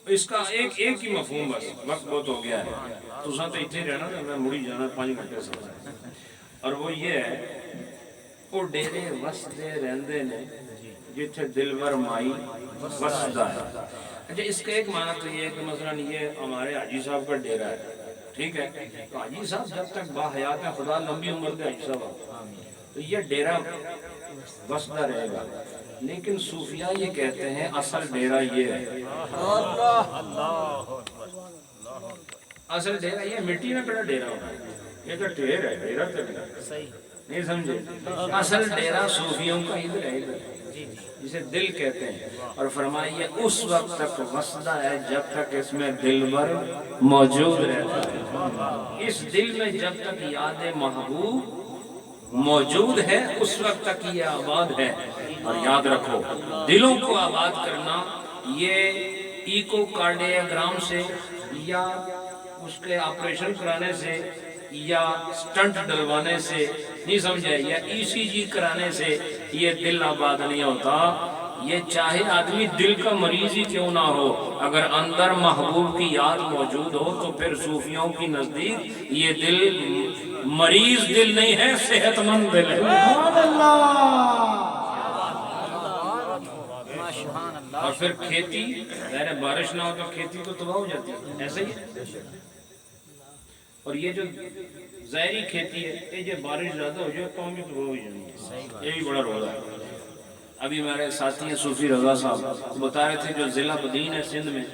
اس کا ایک ہی مفہوم، بس وقت بہت ہو گیا ہے تو ساتھ اتنے رہنا نا، میں مڑی جانا 5 گھنٹے سے، اور وہ یہ ہے وہ ڈیرے وسدے رہندے نے جتھے دلور مائی وسدا ہے۔ اچھا اس کا ایک معنی تو یہ ہے کہ مثلا یہ ہمارے حاجی صاحب کا ڈیرہ ہے، ٹھیک ہے، تو حاجی صاحب جب تک باحیات ہیں، خدا لمبی عمر دے حاجی صاحب، تو یہ ڈیرہ وسدا رہے گا، لیکن صوفیہ یہ کہتے ہیں اصل ڈیرہ یہ ہے، اصل ڈیرہ یہ مٹی میں کڑا ڈیرہ ہونا ہے، یہ تو ڈیر ہے، ڈیرہ تو نہیں سمجھے، اصل ڈیرہ صوفیوں کا ادھر ہے، جسے دل کہتے ہیں، اور فرمائیے اس وقت تک وسدا ہے جب تک اس میں دل بر موجود رہتا ہے، اس دل میں جب تک یاد محبوب موجود ہے اس وقت تک یہ آباد ہے۔ اور یاد رکھو دلوں کو آباد کرنا یہ ایکو کارڈیوگرام سے یا اس کے آپریشن کرانے سے یا سٹنٹ ڈلوانے سے نہیں سمجھے، یا ای سی جی کرانے سے یہ دل آباد نہیں ہوتا، یہ چاہے آدمی دل کا مریض ہی کیوں نہ ہو، اگر اندر محبوب کی یاد موجود ہو تو پھر صوفیوں کی نزدیک یہ دل مریض دل نہیں ہے، صحت مند دل ہے۔ سبحان اللہ، اور پھر کھیتی، ظاہر بارش نہ ہو تو کھیتی تو تباہ ہو جاتی ہے، ایسا ہی ہے۔ اور یہ جو ظاہری کھیتی ہے، یہ جو بارش زیادہ ہو جائے تو ہم بھی تباہ ہو جائیں، یہ بھی بڑا رول ہے۔ ابھی ہمارے ساتھی ہیں صوفی رضا صاحب بتا رہے تھے جو ضلع بدین ہے سندھ میں،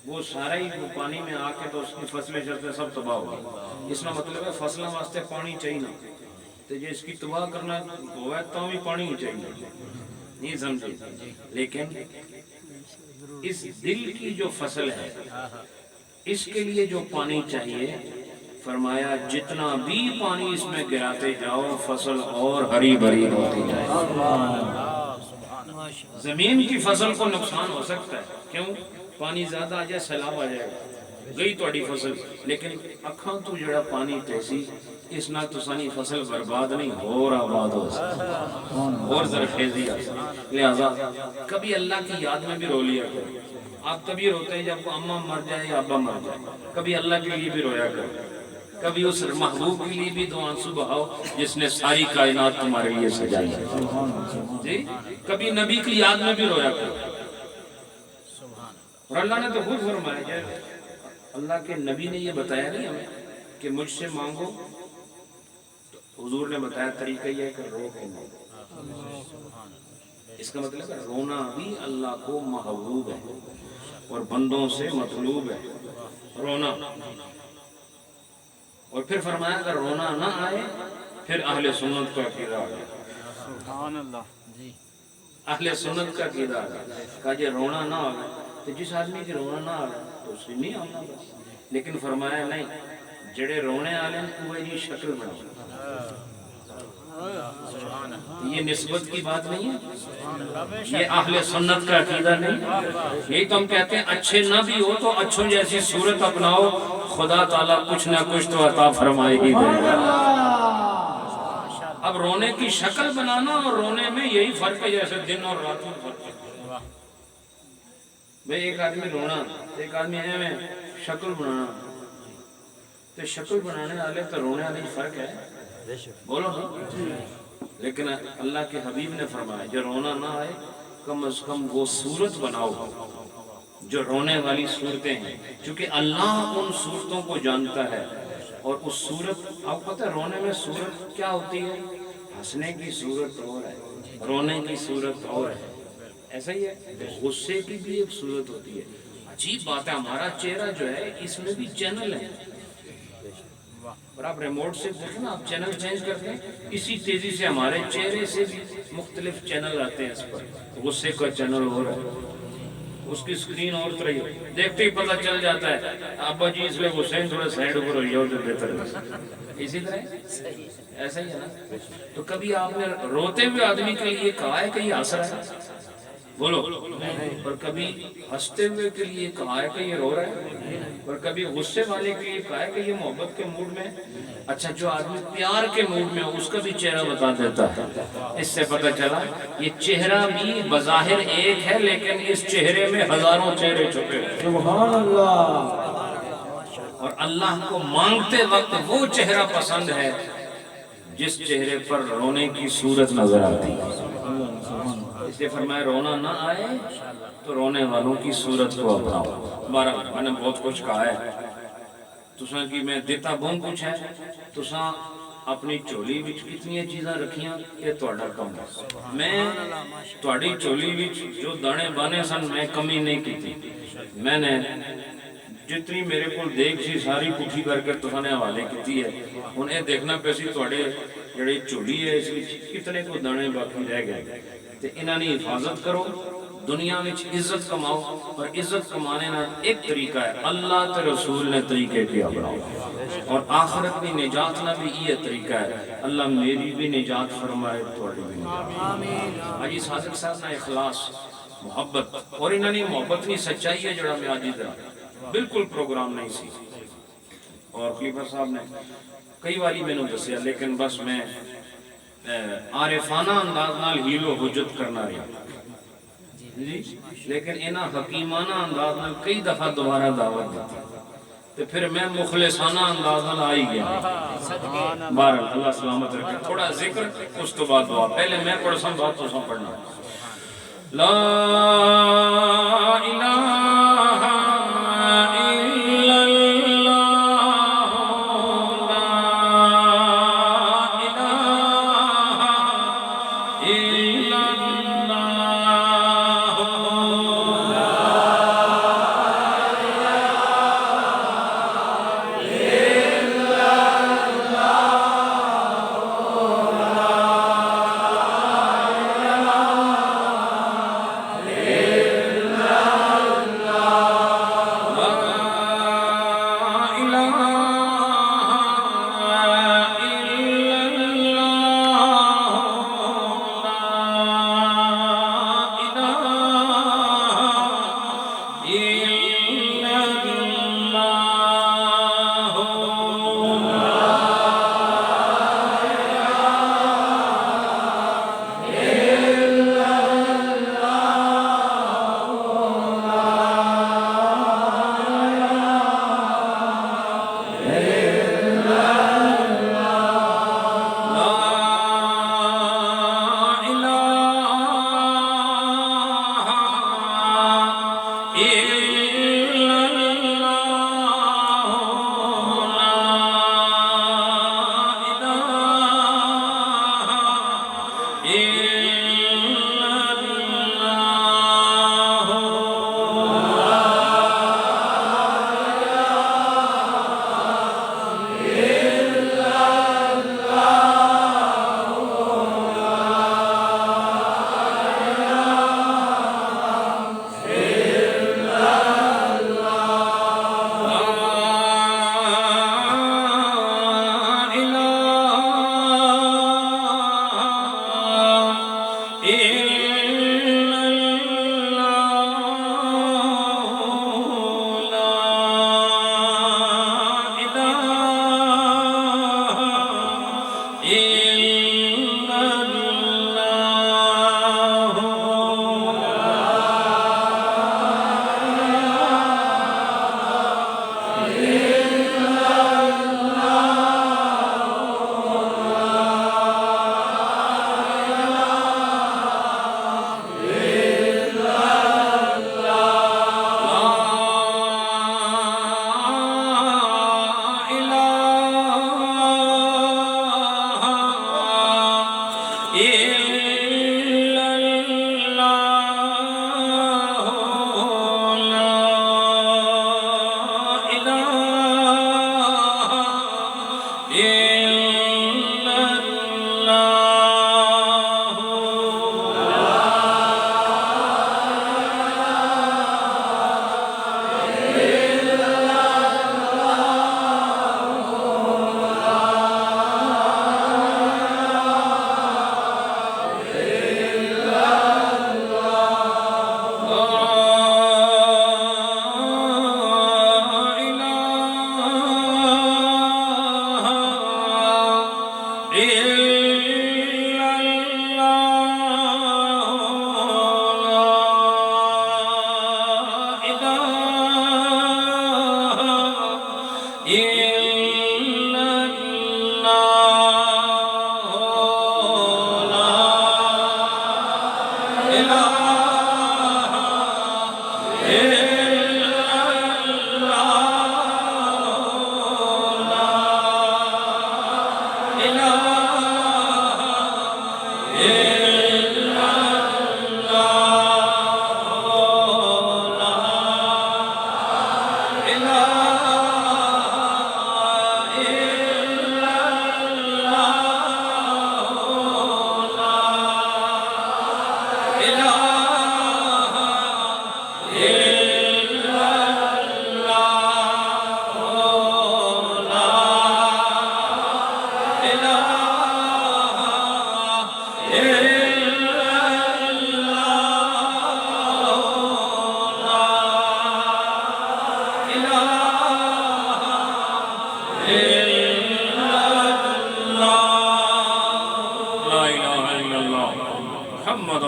وہ سارا ہی پانی میں آ کے تو اس کی فصلیں شرطیں سب تباہ ہو گئی۔ اس کا مطلب ہے فصلوں واسطے پانی چاہیے نا، تو جو اس کی تباہ کرنا ہوا ہے تو بھی پانی ہی چاہیے، نہیں سمجھے، لیکن اس دل کی جو فصل ہے اس کے لیے جو پانی چاہیے، فرمایا جتنا بھی پانی اس میں گراتے جاؤ فصل اور ہری بھری ہوتی جائے۔ زمین کی فصل کو نقصان ہو سکتا ہے، کیوں؟ پانی زیادہ آ جائے سیلاب آ جائے گا، گئی تھوڑی فصل، لیکن اکھاں تو جڑا پانی تیسی اس نال تسانی فصل برباد نہیں اور آباد ہو اور زرخیزی آ لہذا کبھی اللہ کی یاد میں بھی رو لیا کرو. آپ تبھی روتے ہیں جب اماں مر جائے یا ابا مر جائے. کبھی اللہ کے لیے بھی رویا کرو, کبھی اس محبوب کے لیے بھی دو آنسو بہاؤ جس نے ساری کائنات تمہارے لیے سجائی ہے جی. کبھی نبی کی یاد میں بھی رویا کرو. اور اللہ نے تو خود فرمایا کہ اللہ کے نبی نے یہ بتایا نہیں ہمیں کہ مجھ سے مانگو, تو حضور نے بتایا طریقہ یہ ہے کہ رو کے مانگو. اس کا مطلب ہے رونا بھی اللہ کو محبوب ہے اور بندوں سے مطلوب ہے رونا. اور پھر فرمایا اگر رونا نہ آئے پھر اہل سنت کا عقیدہ آ گیا. سبحان اللہ جی. اہل سنت کا عقیدہ آ گیا. کہا جی رونا نہ آئے تو جس آدمی کی رونا نہ آئے تو اس نے نہیں آنا. لیکن فرمایا نہیں, جڑے رونے والے وہ جی شکل بنا. یہ نسبت کی بات نہیں ہے, یہ اہل سنت کا عقیدہ نہیں. یہی تو ہم کہتے ہیں اچھے نہ بھی ہو تو اچھوں جیسی صورت اپناؤ, خدا تعالیٰ کچھ نہ کچھ تو عطا فرمائے ہی دے گا. اب رونے کی شکل بنانا اور رونے میں یہی فرق ہے جیسے دن اور رات میں فرق ہے. بھئی ایک آدمی رونا, ایک آدمی ہے میں شکل بنانا. تو شکل بنانے والے تو رونے والے فرق ہے, بولو نا. لیکن اللہ کے حبیب نے فرمایا جو رونا نہ آئے کم از کم وہ صورت بناؤ جو رونے والی صورتیں ہیں, چونکہ اللہ ان صورتوں کو جانتا ہے. اور اس صورت, آپ پتہ ہے رونے میں صورت کیا ہوتی ہے؟ ہنسنے کی صورت اور ہے, رونے کی صورت اور ہے. ایسا ہی ہے, غصے کی بھی ایک صورت ہوتی ہے. عجیب بات ہے, ہمارا چہرہ جو ہے اس میں بھی چینل ہے. اور آپ ریموٹ سے دیکھیں نا, آپ چینل چینج کرتے ہیں, اسی تیزی سے ہمارے چہرے سے بھی مختلف چینل آتے ہیں. اس پر غصے کا چینل اور ہے, اس کی سکرین اور طرح ہے, دیکھتے ہی پتہ چل جاتا ہے ابا جی اس لیے غصے تھوڑا سائڈ اوپر ہو جاؤ تو بہتر ہے. اسی طرح ایسا ہی ہے نا. تو کبھی آپ نے روتے ہوئے آدمی کے لیے کہا ہے کہ یہ ہنس رہا ہے, بولو, اور کبھی ہنستے ہوئے کے لیے کہا ہے کہ یہ رو رہا ہے, اور کبھی غصے والے کے لیے کہا ہے کہ یہ محبت کے موڈ میں. اچھا, جو آدمی پیار کے موڈ میں اس کا بھی چہرہ بتا دیتا ہے. اس سے پتہ چلا یہ چہرہ بھی بظاہر ایک ہے لیکن اس چہرے میں ہزاروں چہرے چھپے ہیں. سبحان اللہ. اور اللہ کو مانگتے وقت وہ چہرہ پسند ہے جس چہرے پر رونے کی صورت نظر آتی ہے. اس لیے فرمایا رونا نہ آئے تو رونے والوں کی صورت کو اپناؤ. بارہ میں نے بہت کچھ کہا ہے, تساں کی میں دیتا بہت کچھ ہے. تساں اپنی چولی وچ کتنی چیزاں رکھیاں یہ تہاڈا کم ہے. میں تہاڈی چولی وچ جو دانے بانے سن میں کمی نہیں کیتی. میں نے جتنی میرے کو دیکھ سی ساری پٹھی کر کے تساں نے حوالے کیتی ہے. ہن اے دیکھنا پے سی تہاڈے جڑی چولی ہے اس وچ کتنے کو دانے باقی رہ گئے. تے انہاں دی حفاظت کرو, دنیا میں عزت کماؤ. اور عزت کمانے کا ایک طریقہ ہے, اللہ تے رسول نے طریقے کیا بناؤ. اور آخرت کی نجات نہ بھی یہ طریقہ ہے. اللہ میری بھی نجات فرمائے, تھوڑی بھی نجات. حاجی صادق صاحب نے اخلاص, محبت, اور انہوں نے محبت نہیں سچائی ہے جڑا میں آج ادھر بالکل پروگرام نہیں سی. اور خلیفہ صاحب نے کئی باری میں نے دسیا, لیکن بس میں عارفانہ انداز نال ہیل و حجت کرنا رہا جی, لیکن انہاں حکیمانہ انداز نال کئی دفعہ دوبارہ دعوت دیتی تو پھر میں مخلصانہ انداز نال آئی گیا. بہرحال اللہ سلامت رکھے. تھوڑا ذکر اس تو بعد دعا. پہلے میں پڑھ سن, بات تو سن پڑھنا. لا الہ الا اللہ,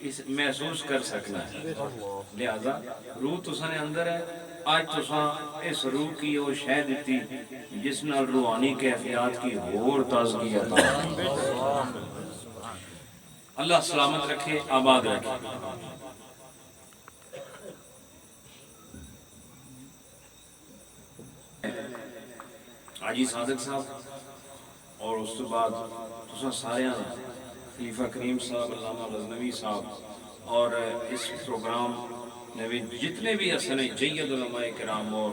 اس محسوس کر سکنا ہے. لہذا روح تساں اندر ہے. آج تساں اس روح کی وہ شے دتی جس نال روحانی کیفیات کی اور تازگی عطا. اللہ سلامت رکھے، آباد رکھے. حاجی صادق صاحب اور اس تو بعد تساں سارے خلیفہ کریم صاحب، علامہ غزنوی صاحب اور اس پروگرام میں بھی جتنے بھی اصل جید علماء کرام اور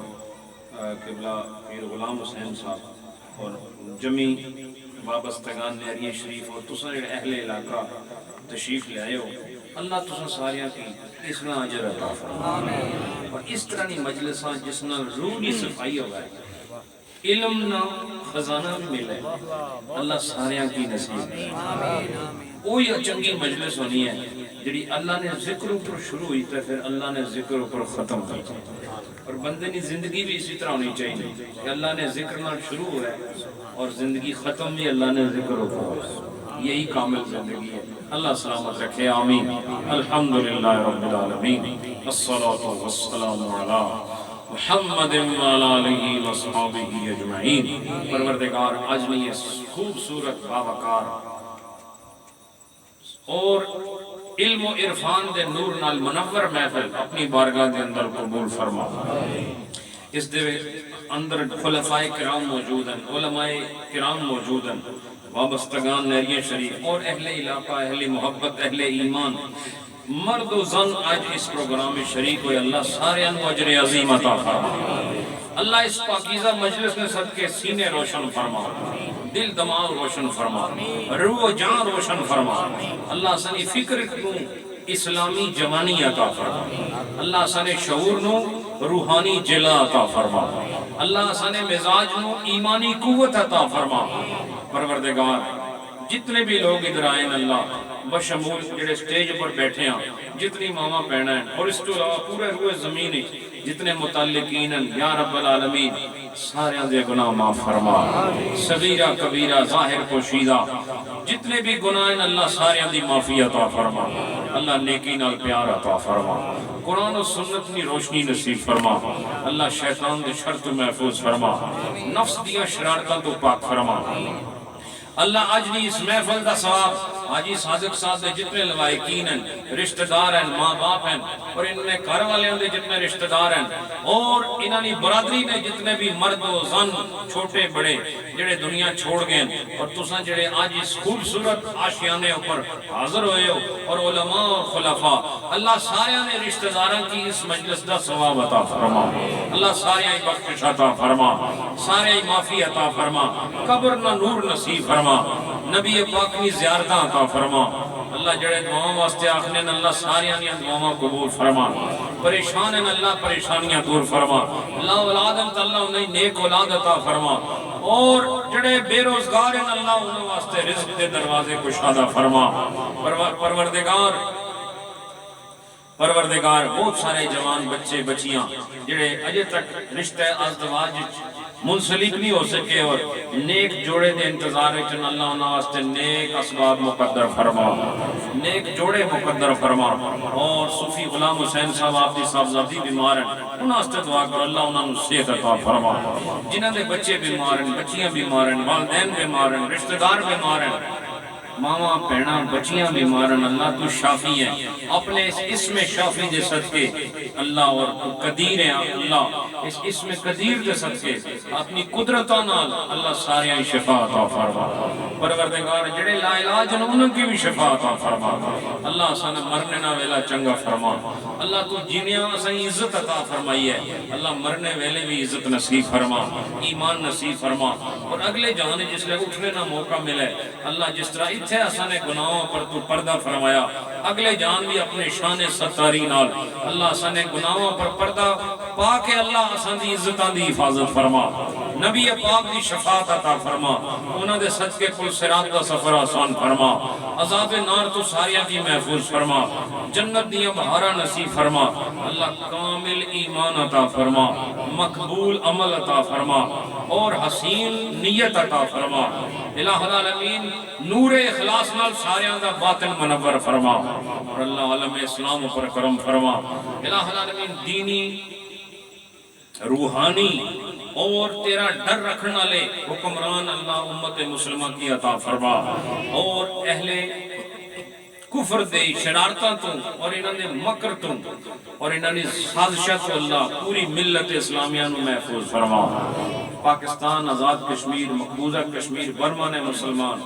قبلہ پیر غلام حسین صاحب اور جمی وابستگان نیریہ شریف اور تساں جڑے اہل علاقہ تشریف لے آئے ہو، اللہ تساں ساریاں کی اس نہ اجر عطا فرمائے. اور اس طرح کی مجلساں جس نال روح کی صفائی ہو گئے، علم نہ خزانہ بھی ملے، اللہ ساریاں کی نصیب. وہی چنگی مجلس ہونی ہے جڑی اللہ نے ذکر اوپر شروع ہوئی تو پھر اللہ نے ذکر اوپر ختم کی. اور بندے کی زندگی بھی اسی طرح ہونی چاہیے کہ اللہ نے ذکر نہ شروع ہوا ہے اور زندگی ختم بھی اللہ نے ذکر اوپر ہوا ہے. یہی کامل زندگی ہے. اللہ سلامت رکھے، آمین. الحمدللہ رب العالمین، الصلاة والسلام علی محمد وعلی آلہ وصحبہ اجمعین. پروردگار آج میں یہ خوبصورت باوقار اور علم و عرفان دے نور نال منور محفل اپنی بارگاہ دے اندر قبول فرما. اس دے اندر خلفائے کرام موجود ہیں، علماء کرام موجود ہیں، وابستگان نیریہ شریف اور اہل علاقہ، اہل محبت، اہل ایمان، مرد و زن آج اس پروگرام میں شریک ہوئے. اللہ سارے انو اجر عظیم عطا فرما. اللہ اس پاکیزہ مجلس میں صدقے سینے روشن فرما، دل دماغ روشن فرما، روح و جان روشن فرما. اللہ سنی فکر کو اسلامی جوانی عطا فرما. اللہ سنے شعور نو روحانی جلا عطا فرما. اللہ سنے مزاج نو ایمانی قوت عطا فرما. پروردگار جتنے بھی لوگ ادھر آئیں اللہ بشمول جڑے سٹیج پر بیٹھے ہیں، جتنی ماما پہنا ہے اور اس تو علاوہ پورے روئے زمین جتنے متعلقین ہیں، یا رب العالمین سارے دے گناہ معاف فرما. صغیرہ کبیرہ ظاہر پوشیدہ جتنے بھی گناہ ہیں اللہ سارے دی معافی عطا فرما. اللہ نیکی نال پیار عطا فرما. قرآن و سنت کی روشنی نصیب فرما. اللہ شیطان دے شر تو محفوظ فرما، نفس دیا شرارتاں تو پاک فرما. اللہ آج بھی اس محفل کا ثواب حاجی صادق صاحب دے جتنے لوائقین ہیں، رشتہ دار ہیں، ماں باپ ہیں اور ان میں گھر والے دے جتنے رشتہ دار ہیں اور انہاں دی برادری دے جتنے بھی مرد و زن چھوٹے بڑے جڑے دنیا چھوڑ گئے اور تساں جڑے آج اس خوبصورت آشیانے اوپر حاضر ہوئے ہو اور علماء اور خلفاء، اللہ ساریاں نے رشتہ داراں کی اس مجلس دا ثواب عطا فرما. اللہ ساریاں بخشش عطا فرما، ساریاں معافی عطا فرما، قبر نہ نور نصیب فرما، نبی پاک کی زیارتاں عطا فرما. اللہ جڑے دعاؤں واسطے آخنے اللہ ساریاں دعاؤں قبول فرما. پریشان ہیں اللہ پریشانیاں دور فرما. اللہ اولادن اللہ انہیں نیک اولاد عطا فرما. اور جڑے بے روزگار ہیں اللہ انہیں واسطے رزق دے دروازے کشادہ فرما. پروردگار بہت سارے جوان بچے بچیاں جڑے اجے تک رشتہ ازدواج منسلک نہیں ہو سکے اور نیک جوڑے دے انتظار وچ اللہ انہاں واسطے نیک اسباب مقدر فرما، نیک جوڑے مقدر فرما. اور صوفی غلام حسین صاحب آپ دی صاحبزادی بیمار ہیں، انہاں واسطے دعا کرو اللہ انہاں نوں صحت عطا فرما. جنہاں دے بچے بیمار ہیں، بچیاں بیمار ہیں، والدین بیمار ہیں، رشتہ دار بیمار ہیں، ماما بہنا بچیاں بیمار ہیں، اللہ تو شافی ہے. اپنے اس اسم شافی دے صدقے اللہ اور قدیر ہے اللہ اس اسم قدیر دے صدقے اپنی قدرتاں نال اللہ سارے شفا عطا فرما. پروردگار جڑے لا علاج ہیں انہاں کی بھی شفا عطا فرما. اللہ سن مرنے نہ ویلا چنگا فرما. اللہ تو جنیاں اسیں عزت عطا فرمائی ہے، اللہ مرنے ویلے بھی عزت نصیب فرما، ایمان نصیب فرما. اور اگلے جہاں جس لئے اٹھنے نہ موقع ملے اللہ جس طرح اتھے اسانے گناہوں پر تو پردہ فرمایا، اگلے جان بھی اپنے شان ستاری نال اللہ اسانے گناہوں پر پردہ پاکے اللہ اسان دی عزتاں دی حفاظت فرما. نبی پاک دی شفاعت عطا فرما، انہاں دے صدقے پل صراط دا سفر آسان فرما، عذاب نار تو ساریاں کی محفوظ فرما، جنت دیاں بہارا نصیب فرما، اللہ کامل ایمان عطا فرما، مقبول عمل عطا فرما اور حسین نیت عطا فرما۔ الہ العالمین نور اخلاص نال ساریاں دا باطن منور فرما اور اللہ عالم اسلام پر کرم فرما۔ الہ العالمین دینی روحانی اور تیرا ڈر رکھنا لے حکمران اللہ امت مسلمہ کی عطا فرما اور اہل کفر دے شرارتاں تو اور انہاں دے مکر تو اور انہاں دی سازشاں تو اللہ پوری ملت اسلامیہ نو محفوظ فرما۔ پاکستان، آزاد کشمیر، مقبوضہ کشمیر، برما نے مسلمان،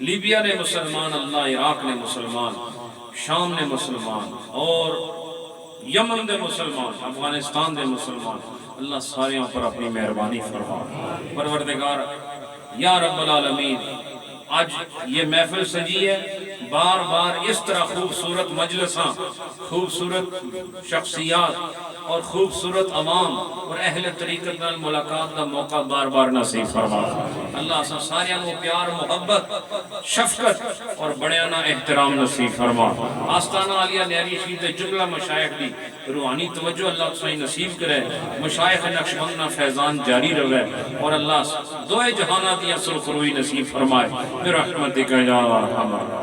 لیبیا نے مسلمان، اللہ عراق نے مسلمان، شام نے مسلمان اور یمن دے مسلمان، افغانستان دے مسلمان، اللہ ساریوں پر اپنی مہربانی فرما۔ پروردگار یا رب العالمین، آج یہ محفل سجی ہے، بار بار اس طرح خوبصورت مجلساں، خوبصورت شخصیات اور خوبصورت عوام اور اہل طریقت نال ملاقات کا موقع بار بار نصیب فرما۔ اللہ سا ساریاں کو پیار، محبت، شفقت اور بڑیانا احترام نصیب فرما۔ آستانہ عالیہ نیری شید جملہ مشائخ دی روحانی توجہ اللہ سائی نصیب کرے، مشائخ نقشبندہ فیضان جاری رہے اور اللہ دوئے جہانہ دیا سرخروئی نصیب فرمائے برحمتک یا ارحم الراحمین۔